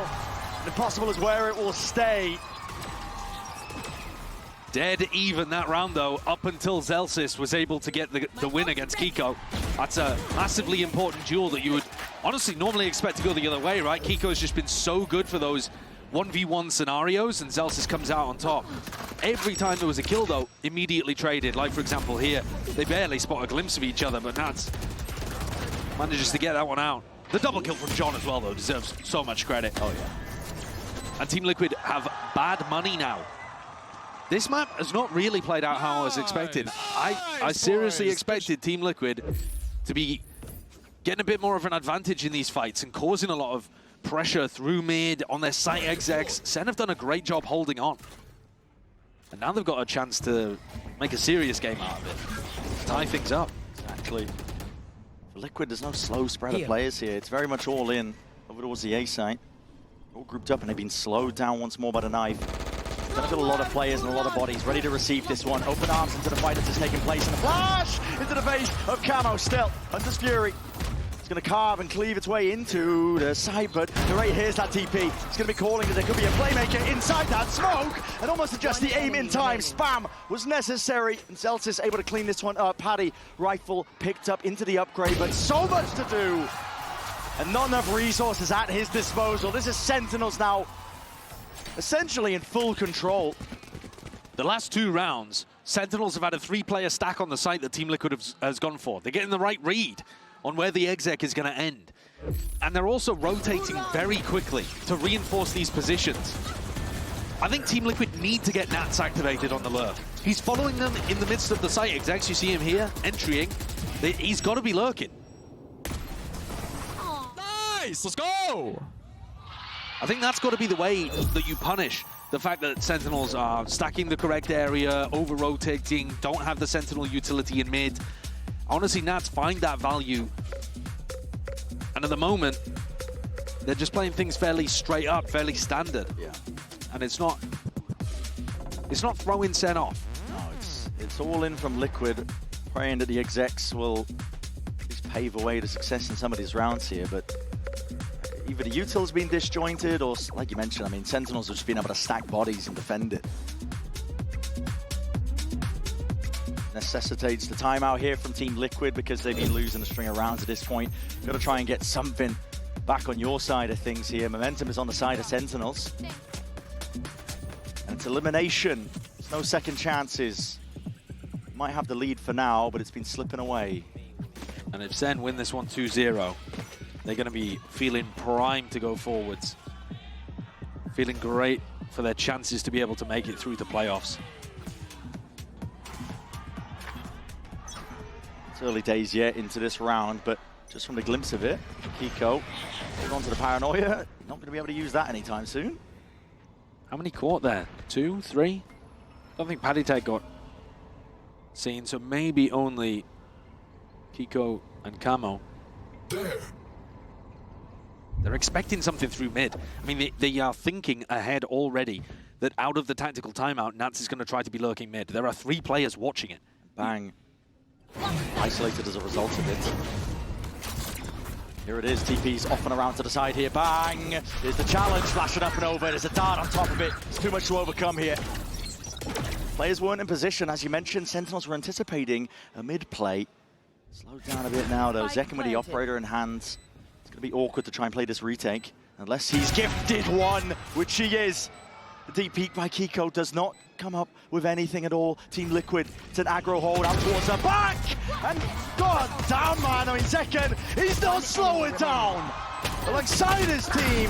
And impossible is where it will stay. Dead even that round though, up until Zelsis was able to get the win against Kiko. That's a massively important duel that you would honestly normally expect to go the other way, right? Kiko's just been so good for those 1v1 scenarios, and Zelsis comes out on top. Every time there was a kill though, immediately traded. Like for example here, they barely spot a glimpse of each other, but Nats manages to get that one out. The double kill from John as well though deserves so much credit. Oh yeah. And Team Liquid have bad money now. This map has not really played out how I was expected. I seriously expected Team Liquid to be getting a bit more of an advantage in these fights and causing a lot of pressure through mid on their site execs. Sen have done a great job holding on. And now they've got a chance to make a serious game out of it. Tie things up. Exactly. For Liquid, there's no slow spread of players here. It's very much all in over towards the A site. All grouped up and they've been slowed down once more by the knife. They've got a lot of players and a lot of bodies ready to receive this one. Open arms into the fight that is taking place. And a flash into the face of Camo still. Hunter's Fury. It's going to carve and cleave its way into the side, but Narrate hears that TP. It's going to be calling that there could be a playmaker inside that smoke, and almost adjust the aim in time. Spam was necessary, and Zeltis able to clean this one up. Paddy, rifle picked up into the upgrade, but so much to do, and not enough resources at his disposal. This is Sentinels now, essentially in full control. The last 2 rounds, Sentinels have had a 3-player stack on the site that Team Liquid has gone for. They're getting the right read on where the exec is going to end. And they're also rotating very quickly to reinforce these positions. I think Team Liquid need to get Nats activated on the lurk. He's following them in the midst of the site execs. You see him here, entering. He's got to be lurking. Nice, let's go! I think that's got to be the way that you punish the fact that Sentinels are stacking the correct area, over-rotating, don't have the Sentinel utility in mid. Honestly, Nats find that value, and at the moment, they're just playing things fairly straight up, fairly standard. Yeah. And it's not throwing Sen off. No, it's all in from Liquid, praying that the execs will just pave a way to success in some of these rounds here, but either the util's been disjointed, or like you mentioned, I mean, Sentinels have just been able to stack bodies and defend it. Necessitates the timeout here from Team Liquid because they've been losing a string of rounds at this point. Got to try and get something back on your side of things here. Momentum is on the side of Sentinels. And it's elimination. There's no second chances. might have the lead for now, but it's been slipping away. And if SEN win this one 2-0, they're going to be feeling primed to go forwards. Feeling great for their chances to be able to make it through the playoffs. It's early days yet into this round, but just from the glimpse of it, Kiko hold on to the paranoia. Not going to be able to use that anytime soon. How many caught there? 2, 3? I don't think Paddytech got seen, so maybe only Kiko and Camo. They're expecting something through mid. I mean, they are thinking ahead already that out of the tactical timeout, Nats is going to try to be lurking mid. There are 3 players watching it. Bang. Isolated as a result of it. Here it is, TP's off and around to the side here. Bang! There's the challenge, flashing up and over. There's a dart on top of it. It's too much to overcome here. Players weren't in position. As you mentioned, Sentinels were anticipating a mid-play. Slowed down a bit now, though. Zekken with the operator in hands. It's going to be awkward to try and play this retake. Unless he's gifted one, which he is. The deep peek by Kiko does not come up with anything at all. Team Liquid, it's an aggro hold out towards the back! And god damn, man, I mean, Zekken, he's not slowing down! Alongside his team,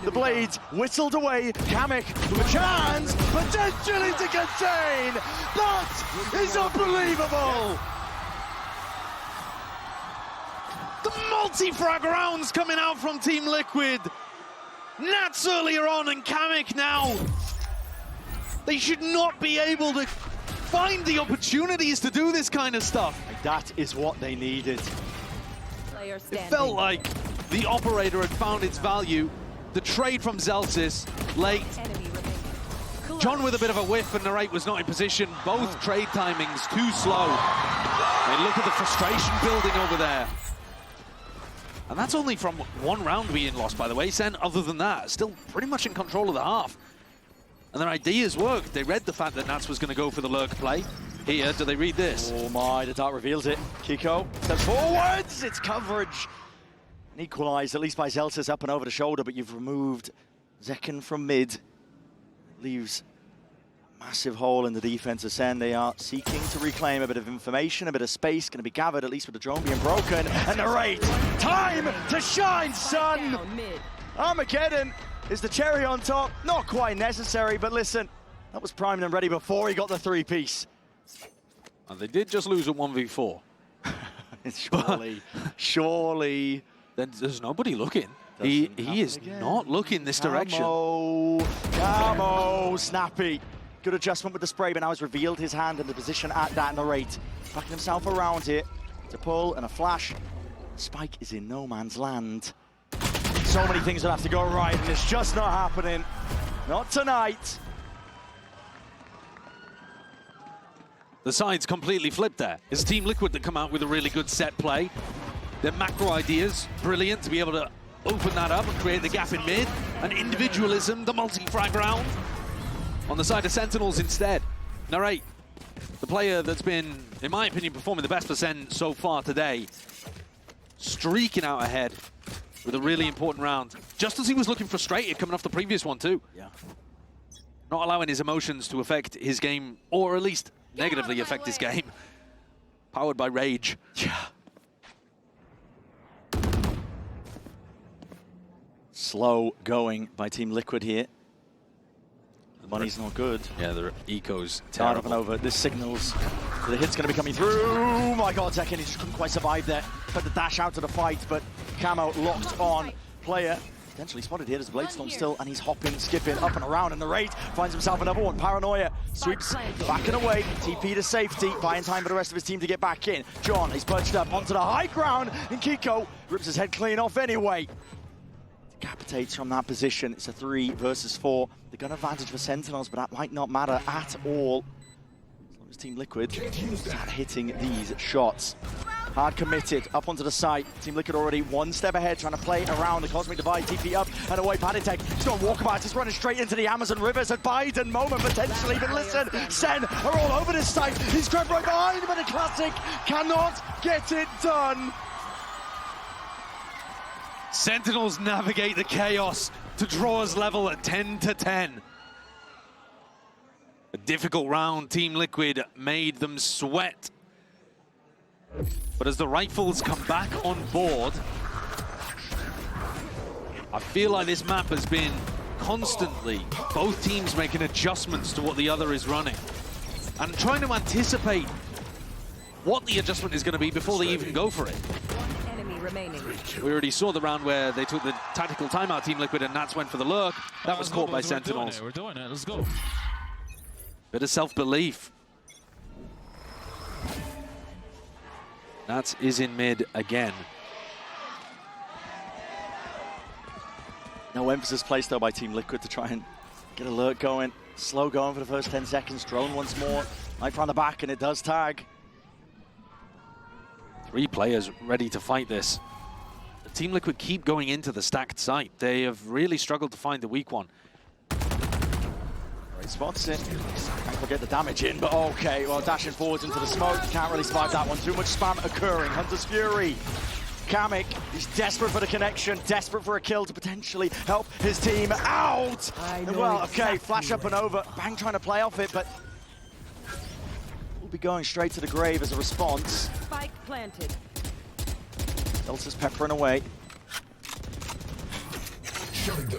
the blades whistled away. Kamek with a chance, potentially to contain! That is unbelievable! The multi-frag rounds coming out from Team Liquid. Nats earlier on and Kamek now. They should not be able to find the opportunities to do this kind of stuff. That is what they needed. It felt like the operator had found its value. The trade from Zelsis late. John with a bit of a whiff and Narrate was not in position. Both trade timings too slow. And look at the frustration building over there. And that's only from one round being lost, by the way. SEN, other than that, still pretty much in control of the half. And their ideas worked. They read the fact that Nats was going to go for the lurk play. Here, do they read this? Oh my, the dart reveals it. Kiko steps forwards. It's coverage. An equalized, at least by Zelsis, up and over the shoulder, but you've removed Zekken from mid. Leaves a massive hole in the defense of SEN. They are seeking to reclaim a bit of information, a bit of space, going to be gathered, at least with the drone being broken. And the rate, time to shine, son! Armageddon is the cherry on top. Not quite necessary, but listen, that was primed and ready before he got the 3-piece. And they did just lose a 1v4. Surely. Then there's nobody looking. He is not looking this direction. Camo, snappy. Good adjustment with the spray, but now he's revealed his hand and the position at that Narrate. Backing himself around here to pull and a flash. Spike is in no man's land. So many things will have to go right, and it's just not happening. Not tonight. The side's completely flipped there. It's Team Liquid that come out with a really good set play. Their macro ideas, brilliant to be able to open that up and create the gap in mid. And individualism, the multi-frag round. On the side of Sentinels instead. Narrate, the player that's been, in my opinion, performing the best for SEN so far today. Streaking out ahead with a really important round. Just as he was looking frustrated coming off the previous one too. Yeah. Not allowing his emotions to affect his game, or at least negatively affect his game. Powered by rage. Yeah. Slow going by Team Liquid here. The money's not good. Yeah, the eco's Down up terrible. and over. This signals the hit's going to be coming through. Oh my god, Zekken, he just couldn't quite survive there. Put the dash out to the fight, but Camo locked on. Player potentially spotted here. There's the Bladestorm still, and he's hopping, skipping up and around, and the Narrate finds himself another one. Paranoia sweeps back and away. TP to safety, buying time for the rest of his team to get back in. John, he's perched up onto the high ground, and Kiko rips his head clean off anyway. Decapitates from that position. It's a 3 versus 4. The gun advantage for Sentinels, but that might not matter at all. As long as Team Liquid start hitting these shots. Hard committed, up onto the site. Team Liquid already one step ahead, trying to play around the Cosmic Divide. TP up and away. Paddytech, he's got walkabout. He's running straight into the Amazon Rivers. A Biden moment potentially, but listen, SEN are all over this site. He's grabbed right behind, but the Classic cannot get it done. Sentinels navigate the chaos to draw us level at 10-10. A difficult round. Team Liquid made them sweat. But as the rifles come back on board, I feel like this map has been constantly both teams making adjustments to what the other is running and trying to anticipate what the adjustment is going to be before they even go for it. We already saw the round where they took the tactical timeout, Team Liquid, and Nats went for the lurk. That was caught by Sentinels. We're doing it. Let's go. Bit of self-belief. Nats is in mid again. No emphasis placed though by Team Liquid to try and get a lurk going. Slow going for the first 10 seconds. Drone once more. Knife on the back, and it does tag. 3 players ready to fight this. Team Liquid keep going into the stacked site. They have really struggled to find the weak one. Great spots it. Can't get the damage in, but okay. Well, dashing forwards into the smoke. Can't really survive that one. Too much spam occurring. Hunter's Fury. Kamek, he's desperate for the connection, desperate for a kill to potentially help his team out. And well, okay, flash up and over. Bang trying to play off it, but will be going straight to the grave as a response. Spike planted. Delta's peppering away.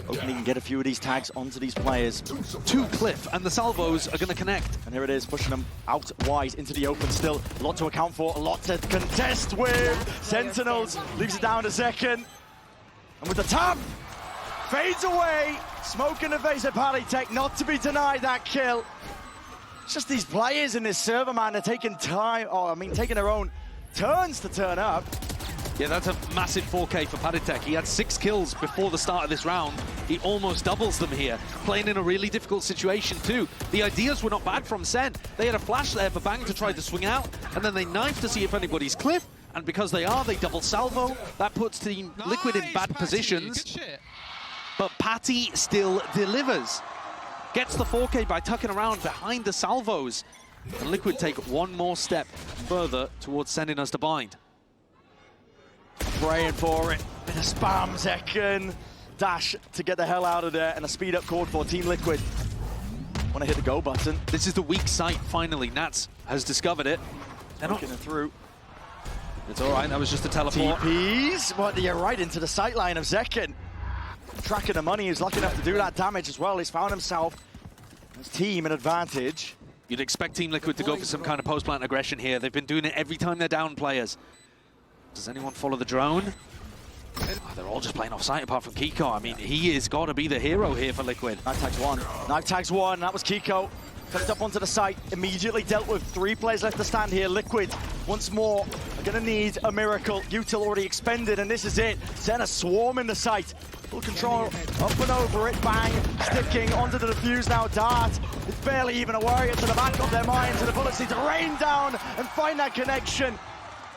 Hoping he can get a few of these tags onto these players. To Cliff, and the salvos are going to connect. And here it is, pushing them out wide into the open still. A lot to account for, a lot to contest with. Sentinels leaves it down a second. And with the tap, fades away. Smoke in the face of Palitech, not to be denied that kill. It's just these players in this server, man, they're taking time, taking their own turns to turn up. Yeah, that's a massive 4K for Palitech. He had 6 kills before the start of this round. He almost doubles them here, playing in a really difficult situation too. The ideas were not bad from Sen. They had a flash there for Bang to try to swing out, and then they knife to see if anybody's Cliff, and because they are, they double salvo. That puts Team Liquid in bad positions. But Patty still delivers. Gets the 4K by tucking around behind the salvos. And Liquid take one more step further towards sending us to bind. Praying for it. Bit of spam second. Dash to get the hell out of there, and a speed up called for Team Liquid. Want to hit the go button. This is the weak site, finally. Nats has discovered it. They're not getting it through. It's all right, that was just a teleport. TPs, but you're right into the sight line of Zekin. Tracking the money, he's lucky enough to do that damage as well. He's found himself, his team, an advantage. You'd expect Team Liquid to go for some kind of post-plant aggression here. They've been doing it every time they're down players. Does anyone follow the drone? Oh, they're all just playing off-site apart from Kiko. I mean, he has got to be the hero here for Liquid. Knife tags one. Knife tags one. That was Kiko. Comes up onto the site. Immediately dealt with. 3 players left to stand here. Liquid, once more, are going to need a miracle. Util already expended, and this is it. Send a swarm in the site. Full control. Up and over it. Bang. Sticking onto the defuse now. Dart. It's barely even a warrior to the back of their minds, and the bullets need to rain down and find that connection.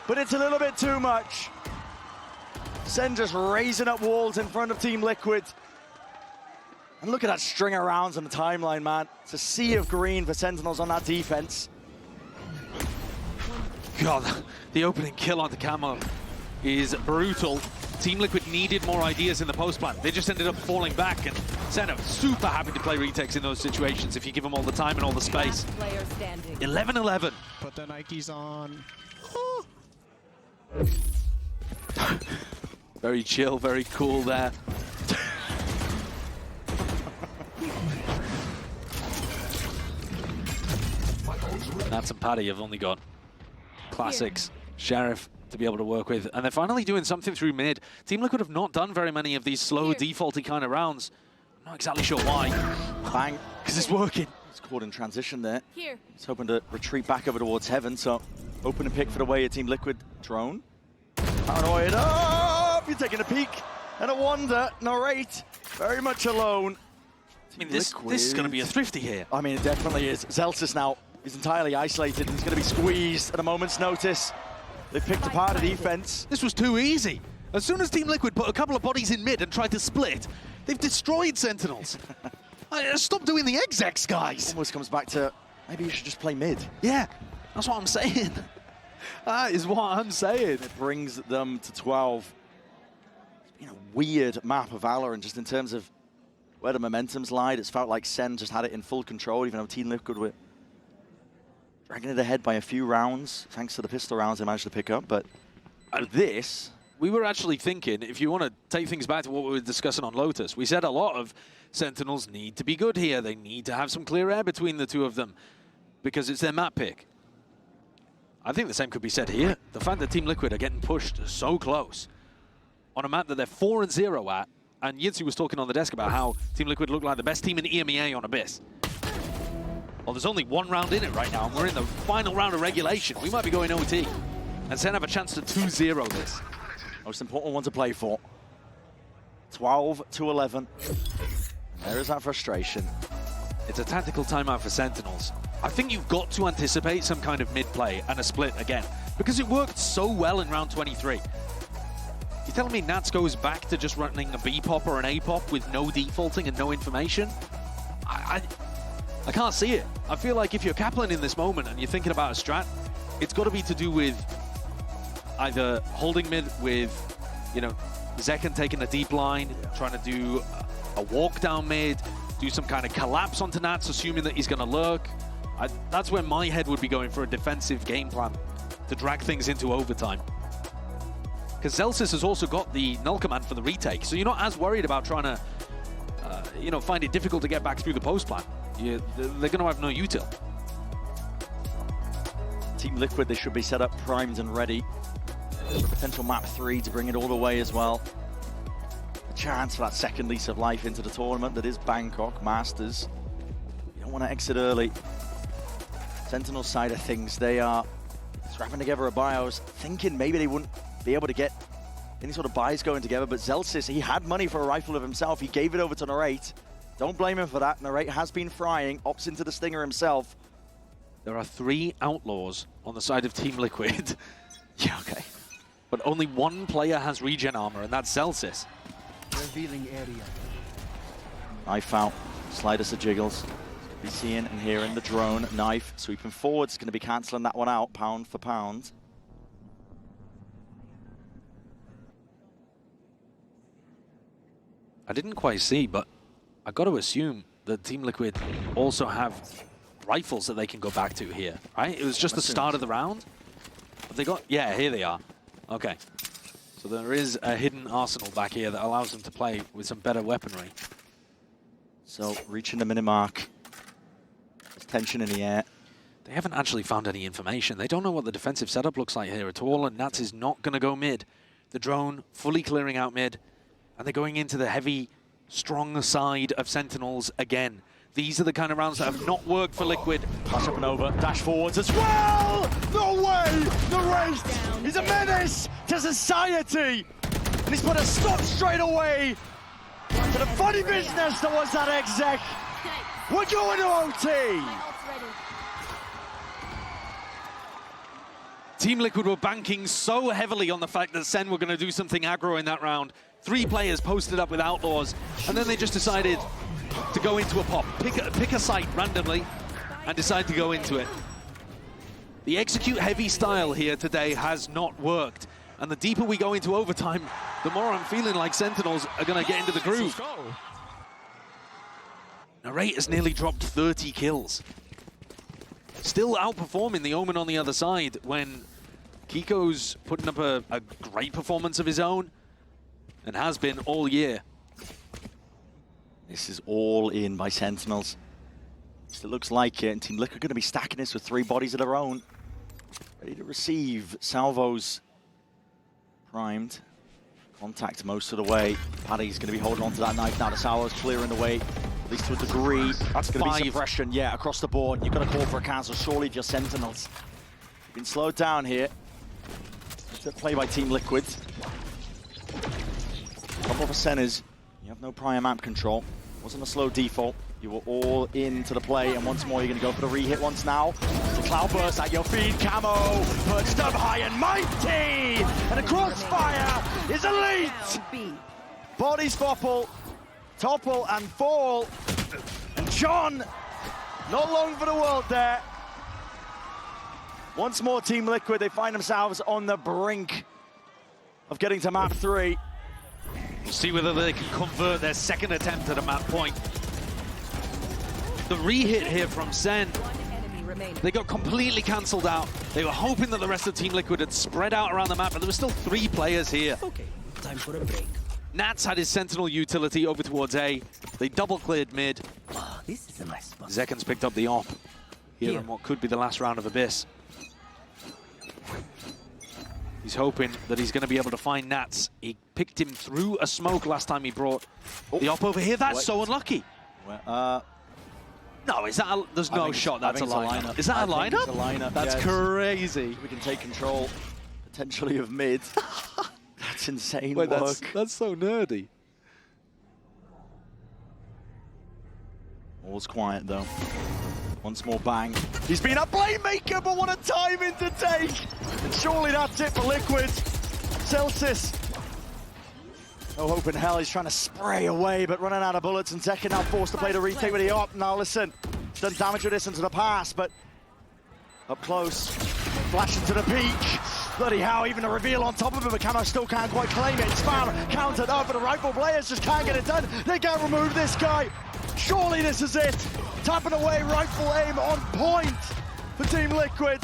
But it's a little bit too much. Sen just raising up walls in front of Team Liquid. And look at that string of rounds on the timeline, man. It's a sea of green for Sentinels on that defense. God, the opening kill on the camo is brutal. Team Liquid needed more ideas in the post plant. They just ended up falling back, and Sen are super happy to play retakes in those situations if you give them all the time and all the space. 11-11. Put the Nikes on. Very chill, very cool there. Nats and Paddy have only got classics, Sheriff to be able to work with, and they're finally doing something through mid. Team Liquid have not done very many of these slow, defaulty kind of rounds. I'm not exactly sure why. Bang, because it's working. It's caught in transition there. Here. He's hoping to retreat back over towards Heaven, so open and pick for the way of Team Liquid. Drone. Paranoid up! You're taking a peek and a wonder. Narrate, very much alone. I mean, this is going to be a thrifty here. I mean, it definitely is. Zelsis now is entirely isolated and he's going to be squeezed at a moment's notice. They picked apart the defense. This was too easy. As soon as Team Liquid put a couple of bodies in mid and tried to split, they've destroyed Sentinels. Stop doing the execs, guys. Almost comes back to, maybe you should just play mid. Yeah, that's what I'm saying. That is what I'm saying. It brings them to 12. It's been a weird map of VALORANT just in terms of where the momentum's lied. It's felt like Sen just had it in full control, even though Team Liquid were dragging it ahead by a few rounds, thanks to the pistol rounds they managed to pick up, but with this... We were actually thinking, if you want to take things back to what we were discussing on Lotus, we said a lot of Sentinels need to be good here. They need to have some clear air between the two of them because it's their map pick. I think the same could be said here. The fact that Team Liquid are getting pushed so close on a map that they're 4-0 at, and Yitsu was talking on the desk about how Team Liquid look like the best team in EMEA on Abyss. Well, there's only one round in it right now, and we're in the final round of regulation. We might be going OT, and SEN have a chance to 2-0 this. Most important one to play for. 12-11. There is that frustration. It's a tactical timeout for Sentinels. I think you've got to anticipate some kind of mid-play and a split again, because it worked so well in round 23. You're telling me Nats goes back to just running a B-pop or an A-pop with no defaulting and no information? I can't see it. I feel like if you're Kaplan in this moment and you're thinking about a strat, it's got to be to do with either holding mid with, you know, Zekken taking a deep line, trying to do a walk down mid, do some kind of collapse onto Nats, assuming that he's going to lurk. That's where my head would be going for a defensive game plan to drag things into overtime. Because Zelsis has also got the null command for the retake, so you're not as worried about trying to, you know, find it difficult to get back through the post plan. They're going to have no util. Team Liquid, they should be set up, primed and ready for potential map 3 to bring it all the way as well. A chance for that second lease of life into the tournament that is Bangkok Masters. You don't want to exit early. Sentinel side of things, they are scrapping together a buy. I was thinking maybe they wouldn't be able to get any sort of buys going together, but Zelsis, he had money for a rifle of himself. He gave it over to Narrate. Don't blame him for that. Narrate has been frying, opts into the Stinger himself. There are 3 outlaws on the side of Team Liquid. Yeah, okay. But only one player has regen armor, and that's Zelsis. Revealing area. Knife out, sliders to jiggles. Be seeing and hearing the drone. Knife sweeping forward. It's going to be cancelling that one out, pound for pound. I didn't quite see, but I got to assume that Team Liquid also have rifles that they can go back to here, right? It was just the start of the round. But they got, yeah, here they are. Okay. So there is a hidden arsenal back here that allows them to play with some better weaponry. So reaching the minute mark. There's tension in the air. They haven't actually found any information. They don't know what the defensive setup looks like here at all, and Nats is not going to go mid. The drone fully clearing out mid, and they're going into the heavy, strong side of Sentinels again. These are the kind of rounds that have not worked for Liquid. Flash up and over, dash forwards as well! No way! The race is a menace to society! And he's put a stop straight away to the funny business that was that exec. We're going to OT! Team Liquid were banking so heavily on the fact that SEN were going to do something aggro in that round. 3 players posted up with Outlaws, and then they just decided to go into a pop. Pick a site randomly and decide to go into it. The execute heavy style here today has not worked. And the deeper we go into overtime, the more I'm feeling like Sentinels are going to get into the groove. Narrate has nearly dropped 30 kills. Still outperforming the Omen on the other side when Kiko's putting up a great performance of his own and has been all year. This is all in by Sentinels. It looks like it, and Team Liquid are going to be stacking this with 3 bodies of their own. Ready to receive. Salvo's primed. Contact most of the way. Paddy's going to be holding on to that knife now. The Salvo's clearing the way, at least to a degree. That's going to be suppression, yeah, across the board. You've got to call for a cancel, surely, if you're Sentinels. Been slowed down here. It's a play by Team Liquid. Couple of centers. You have no prior map control. Wasn't a slow default. You were all into the play, and once more you're going to go for the re-hit once now. The Cloudburst at your feet, Camo, perched up high and mighty! And the crossfire is elite! Bodies topple and fall. And John, not long for the world there. Once more Team Liquid, they find themselves on the brink of getting to map 3. We'll see whether they can convert their second attempt at a map point. The re-hit here from SEN They got completely cancelled out. They were hoping that the rest of Team Liquid had spread out around the map, but there were still 3 players here. Okay, time for a break. Nats had his Sentinel utility over towards A. They double cleared mid. Ah, this is a nice spot. Zekken's picked up the op here in what could be the last round of Abyss. He's hoping that he's going to be able to find Nats. He picked him through a smoke last time he brought the op over here. That's so unlucky. No, is that a, there's no shot. That's a lineup. Is that a lineup? It's a lineup. That's crazy. We can take control potentially of mid. That's insane work. That's so nerdy. All's quiet though. Once more bang. He's been a playmaker, but what a timing to take! And surely that's it for Liquid. Celsius. No hope in hell. He's trying to spray away, but running out of bullets. And Zekken now forced to play the retake with the op. Now listen, he's done damage with this into the pass, but up close. Flash into the peak. Bloody hell, even a reveal on top of him, but Camo still can't quite claim it. Spam countered up, but the rifle players just can't get it done. They can't remove this guy. Surely this is it. Tapping away, rifle aim on point for Team Liquid.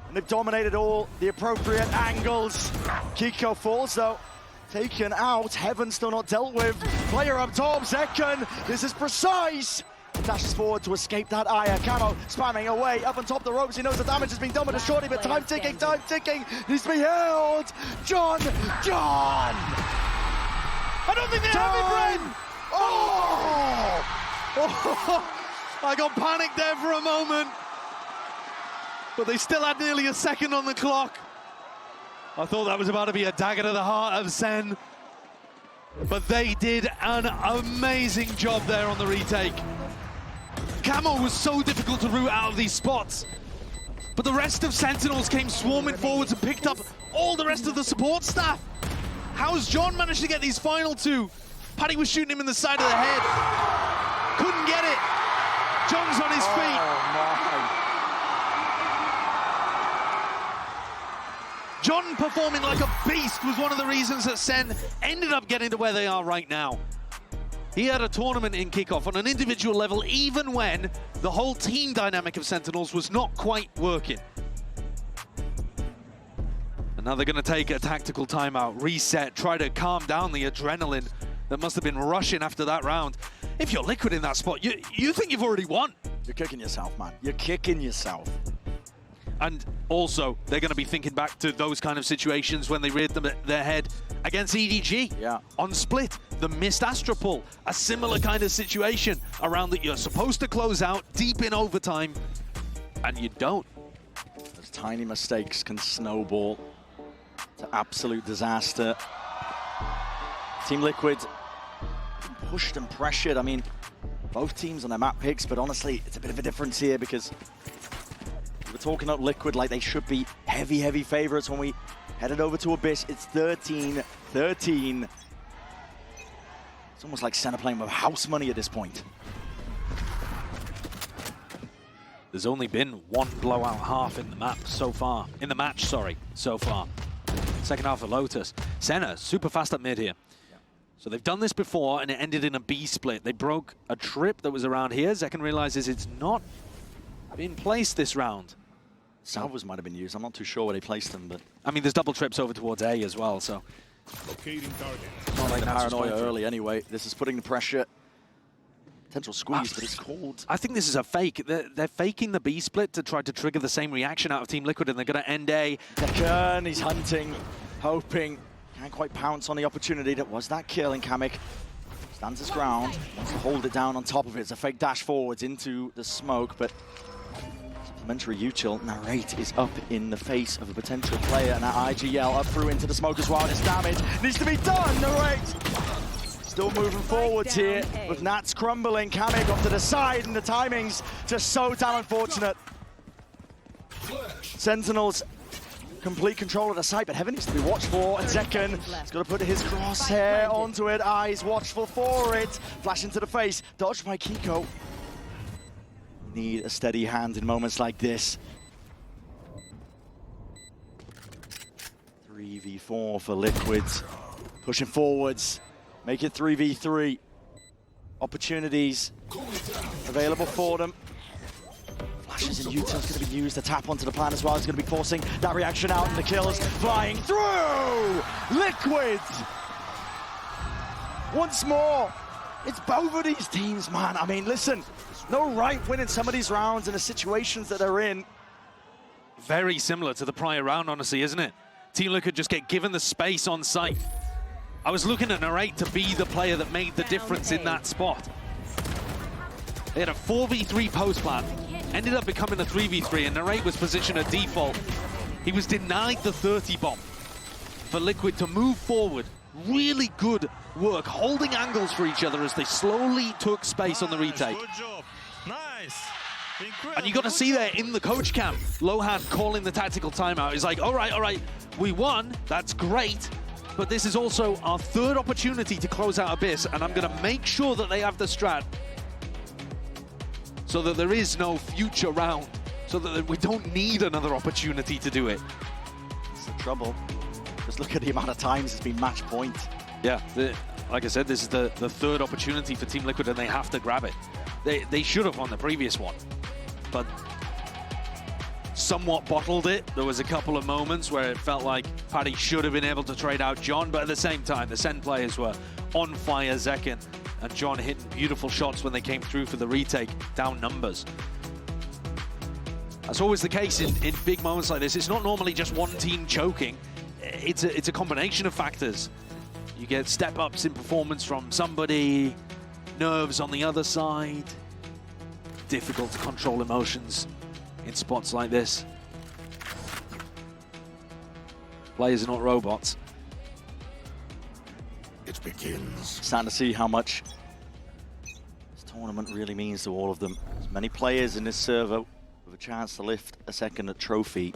And they've dominated all the appropriate angles. Kiko falls though. Taken out, Heaven still not dealt with. Player up top, Zekken. This is precise. Dashes forward to escape that ire. Camo spamming away up on top of the ropes. He knows the damage has been done with a shorty, but time ticking, needs to be held. John! I don't think they have it, Bren! Oh! I got panicked there for a moment. But they still had nearly a second on the clock. I thought that was about to be a dagger to the heart of Sen. But they did an amazing job there on the retake. Camo was so difficult to root out of these spots. But the rest of Sentinels came swarming forwards and picked up all the rest of the support staff. How's John managed to get these final 2? Paddy was shooting him in the side of the head. Couldn't get it. John's on his feet. John performing like a beast was one of the reasons that Sen ended up getting to where they are right now. He had a tournament in kickoff on an individual level, even when the whole team dynamic of Sentinels was not quite working. And now they're going to take a tactical timeout, reset, try to calm down the adrenaline that must have been rushing after that round. If you're Liquid in that spot, you think you've already won. You're kicking yourself, man. You're kicking yourself. And also, they're going to be thinking back to those kind of situations when they reared their head against EDG. Yeah. On Split, the missed Astra pull, a similar kind of situation around that you're supposed to close out deep in overtime, and you don't. Those tiny mistakes can snowball to absolute disaster. Team Liquid pushed and pressured. I mean, both teams on their map picks, but honestly, it's a bit of a difference here because we're talking about Liquid like they should be heavy favorites when we headed over to Abyss. It's 13-13. It's almost like Senna playing with house money at this point. There's only been one blowout half in the map so far. In the match, sorry, so far. Second half of Lotus. Senna, super fast at mid here. So they've done this before and it ended in a B split. They broke a trip that was around here. Zekken realizes it's not been placed this round. Salvos might have been used. I'm not too sure where they placed them, but I mean, there's double trips over towards A as well, so. Locating target. Not like paranoia early anyway. This is putting the pressure. Potential squeeze, but it's called. I think this is a fake. They're faking the B split to try to trigger the same reaction out of Team Liquid, and they're going to end A. Zekken, he's hunting, hoping. Can't quite pounce on the opportunity that was that kill, and Kamek stands his ground, wants to hold it down on top of it. It's a fake dash forwards into the smoke, but supplementary util narrate is up in the face of a potential player, and that IGL up through into the smoke as well. This damage needs to be done. Narrate still moving forwards here with Nats crumbling. Kamek off to the side, and the timing's just so damn unfortunate. Sentinels complete control of the site, but Heaven needs to be watched for, and Zekken has got to put his crosshair onto it. Eyes watchful for it. Flash into the face, dodged by Kiko. Need a steady hand in moments like this. 3v4 for Liquids. Pushing forwards. Make it 3v3. Opportunities available for them. Flashes in Utah's going to be used. The tap onto the plan as well is going to be forcing that reaction out, and the kills flying through. Liquid. Once more, it's both of these teams, man. I mean, listen, no right winning some of these rounds in the situations that they're in. Very similar to the prior round, honestly, isn't it? Team Liquid just get given the space on site. I was looking at Narrate to be the player that made the difference in that spot. They had a 4v3 post plan, ended up becoming a 3v3, and Narrate was positioned at default. He was denied the 30 bomb for Liquid to move forward. Really good work, holding angles for each other as they slowly took space on the retake. Good job. Nice. And you got to see there in the coach cam, Lohan calling the tactical timeout. He's like, all right, we won, that's great, but this is also our third opportunity to close out Abyss, and I'm going to make sure that they have the strat so that there is no future round, so that we don't need another opportunity to do it. It's the trouble. Just look at the amount of times it's been match point. Yeah, like I said, this is the third opportunity for Team Liquid, and they have to grab it. They should have won the previous one, but somewhat bottled it. There was a couple of moments where it felt like Paddy should have been able to trade out John, but at the same time, the SEN players were on fire. Zekken and John hitting beautiful shots when they came through for the retake, down numbers. That's always the case in big moments like this. It's not normally just one team choking. It's a combination of factors. You get step-ups in performance from somebody, nerves on the other side. Difficult to control emotions in spots like this. Players are not robots. It begins. Starting to see how much this tournament really means to all of them. There's many players in this server with a chance to lift a second trophy.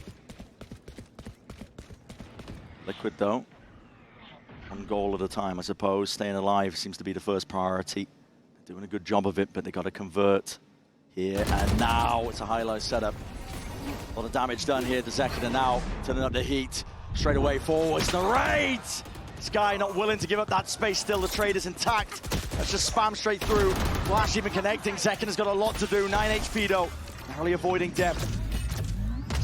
Liquid, though, one goal at a time, I suppose. Staying alive seems to be the first priority. They're doing a good job of it, but they got to convert here and now. It's a high-low setup. A lot of damage done here. The Zekken now turning up the heat. Straight away forwards. The raid! Sky not willing to give up that space. Still, the trade is intact. Let's just spam straight through. Flash even connecting. Zekken has got a lot to do. 9 HP though. Narrowly avoiding depth.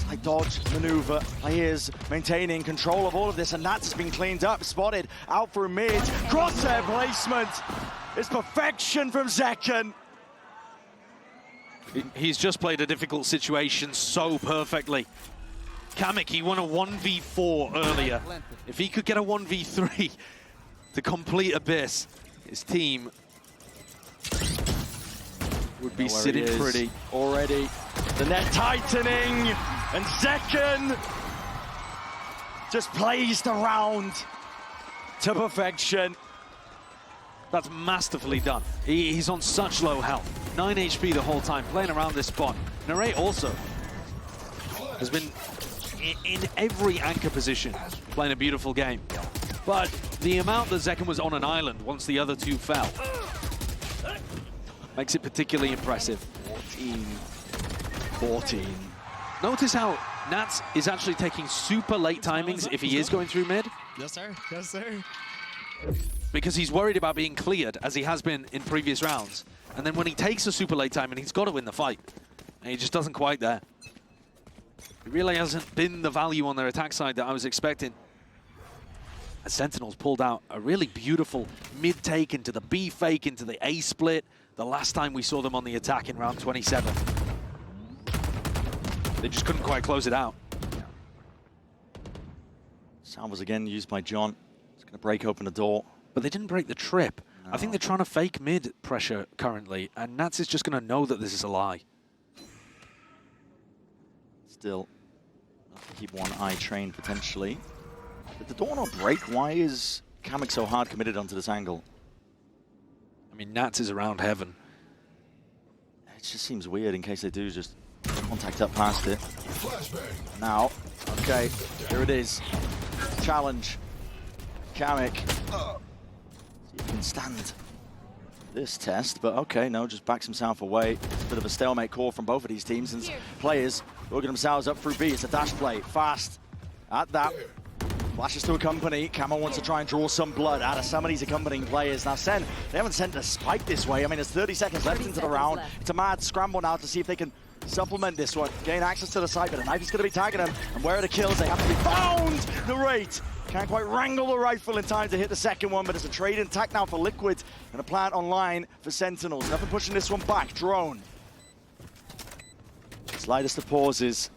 Slight dodge maneuver. Players maintaining control of all of this, and that's been cleaned up. Spotted out for a mid. Crosshair placement. It's perfection from Zekken. He's just played a difficult situation so perfectly. Kamek, he won a 1v4 earlier. If he could get a 1v3 to complete Abyss, his team would be sitting pretty. Already, the net tightening, and Zekken just plays the round to perfection. That's masterfully done. He's on such low health. 9 HP the whole time, playing around this spot. Narrate also has been in every anchor position, playing a beautiful game. But the amount that Zekken was on an island once the other two fell makes it particularly impressive. 14. Notice how Nats is actually taking super late timings if he is going through mid. Yes, sir. Yes, sir. Because he's worried about being cleared, as he has been in previous rounds. And then when he takes a super late time, and he's got to win the fight, and he just doesn't quite there. It really hasn't been the value on their attack side that I was expecting. As Sentinels pulled out a really beautiful mid-take into the B fake, into the A split, the last time we saw them on the attack in round 27. They just couldn't quite close it out. Salvos again used by John. It's going to break open the door. But they didn't break the trip. No. I think they're trying to fake mid pressure currently, and Nats is just going to know that this is a lie. Still, keep one eye trained potentially. Did the door not break? Why is Kamek so hard committed onto this angle? I mean, Nats is around heaven. It just seems weird in case they do just contact up past it. Now, okay, here it is. Challenge. Kamek. See if he can stand this test, but okay, no, just backs himself away. It's a bit of a stalemate call from both of these teams, and players working themselves up through B. It's a dash play, fast. At that, flashes to accompany. Camo wants to try and draw some blood out of some of these accompanying players. Now SEN, they haven't sent a spike this way. I mean, there's 30 seconds left into the round. It's a mad scramble now to see if they can supplement this one, gain access to the site, but a knife is going to be tagging him. And where are the kills? They have to be found. The rate can't quite wrangle the rifle in time to hit the second one, but it's a trade intact now for Liquid and a plant online for Sentinels. Nothing pushing this one back. Drone. Slightest of pauses.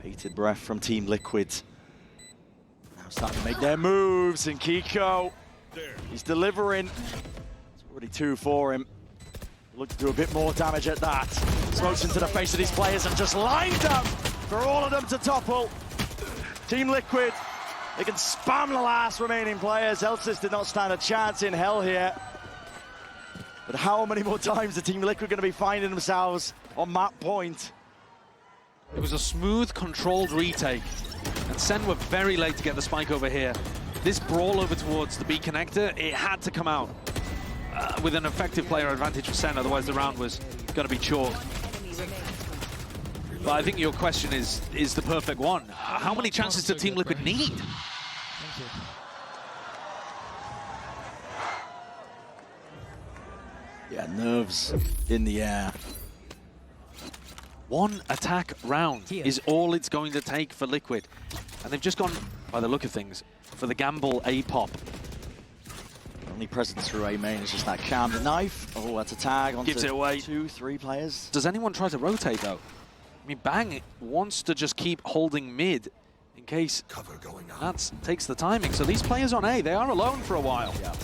Bated breath from Team Liquid. Now starting to make their moves, and Kiko, he's delivering. It's already 2 for him. Look to do a bit more damage at that. Smokes into the face of these players and just lined up for all of them to topple. Team Liquid, they can spam the last remaining players. Elsis did not stand a chance in hell here. But how many more times are Team Liquid going to be finding themselves on map point? It was a smooth, controlled retake. And Sen were very late to get the spike over here. This brawl over towards the B connector, it had to come out with an effective player advantage for Sen, otherwise the round was going to be chalk. But I think your question is the perfect one. How many chances does Team Liquid need? Yeah, nerves in the air. One attack round is all it's going to take for Liquid. And they've just gone, by the look of things, for the gamble A-pop. Only presence through A main is just that cam. The knife, oh, that's a tag onto Gives it away. 2, 3 players. Does anyone try to rotate, though? I mean, Bang wants to just keep holding mid in case that takes the timing. So these players on A, they are alone for a while. Yeah.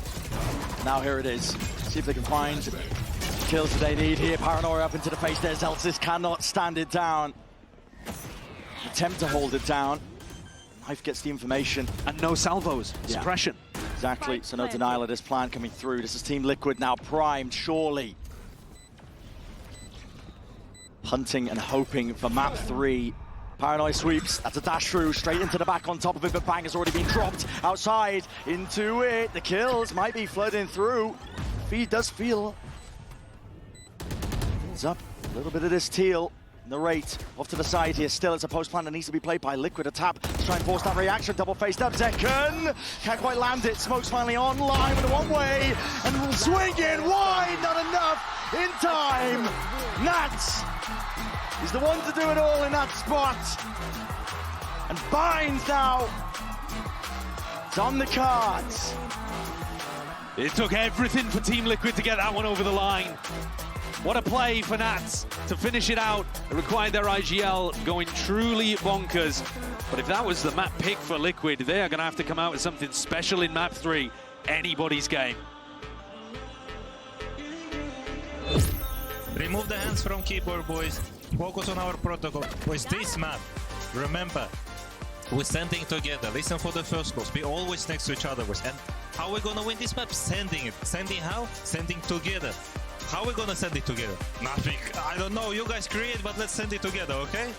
Now here it is. See if they can find the kills that they need here. Paranoia up into the face there. Zelsis cannot stand it down. Attempt to hold it down. Knife gets the information. And no salvos. Yeah. Suppression. Exactly, so no denial of this plan coming through. This is Team Liquid now primed, surely. Hunting and hoping for map 3. Paranoid sweeps, that's a dash through, straight into the back on top of it, but Bang has already been dropped outside into it. The kills might be flooding through. Feed does feel. It's up, a little bit of this teal. The rate off to the side here. Still, it's a post plan that needs to be played by Liquid. A tap to try and force that reaction. Double faced up. Zekken can't quite land it. Smoke's finally online with a one-way and swinging wide. Not enough in time. Nats is the one to do it all in that spot. And Binds now. It's on the cards. It took everything for Team Liquid to get that one over the line. What a play for Nats to finish it out. It required their IGL going truly bonkers. But if that was the map pick for Liquid, they are going to have to come out with something special in map 3. Anybody's game. Remove the hands from keyboard, boys. Focus on our protocol. Boys, this map, remember, we're standing together. Listen for the first calls. Be always next to each other, boys. And how are we going to win this map? Sending it. Sending how? Sending together. How are we gonna send it together? Nothing. I don't know. You guys create, but let's send it together, okay?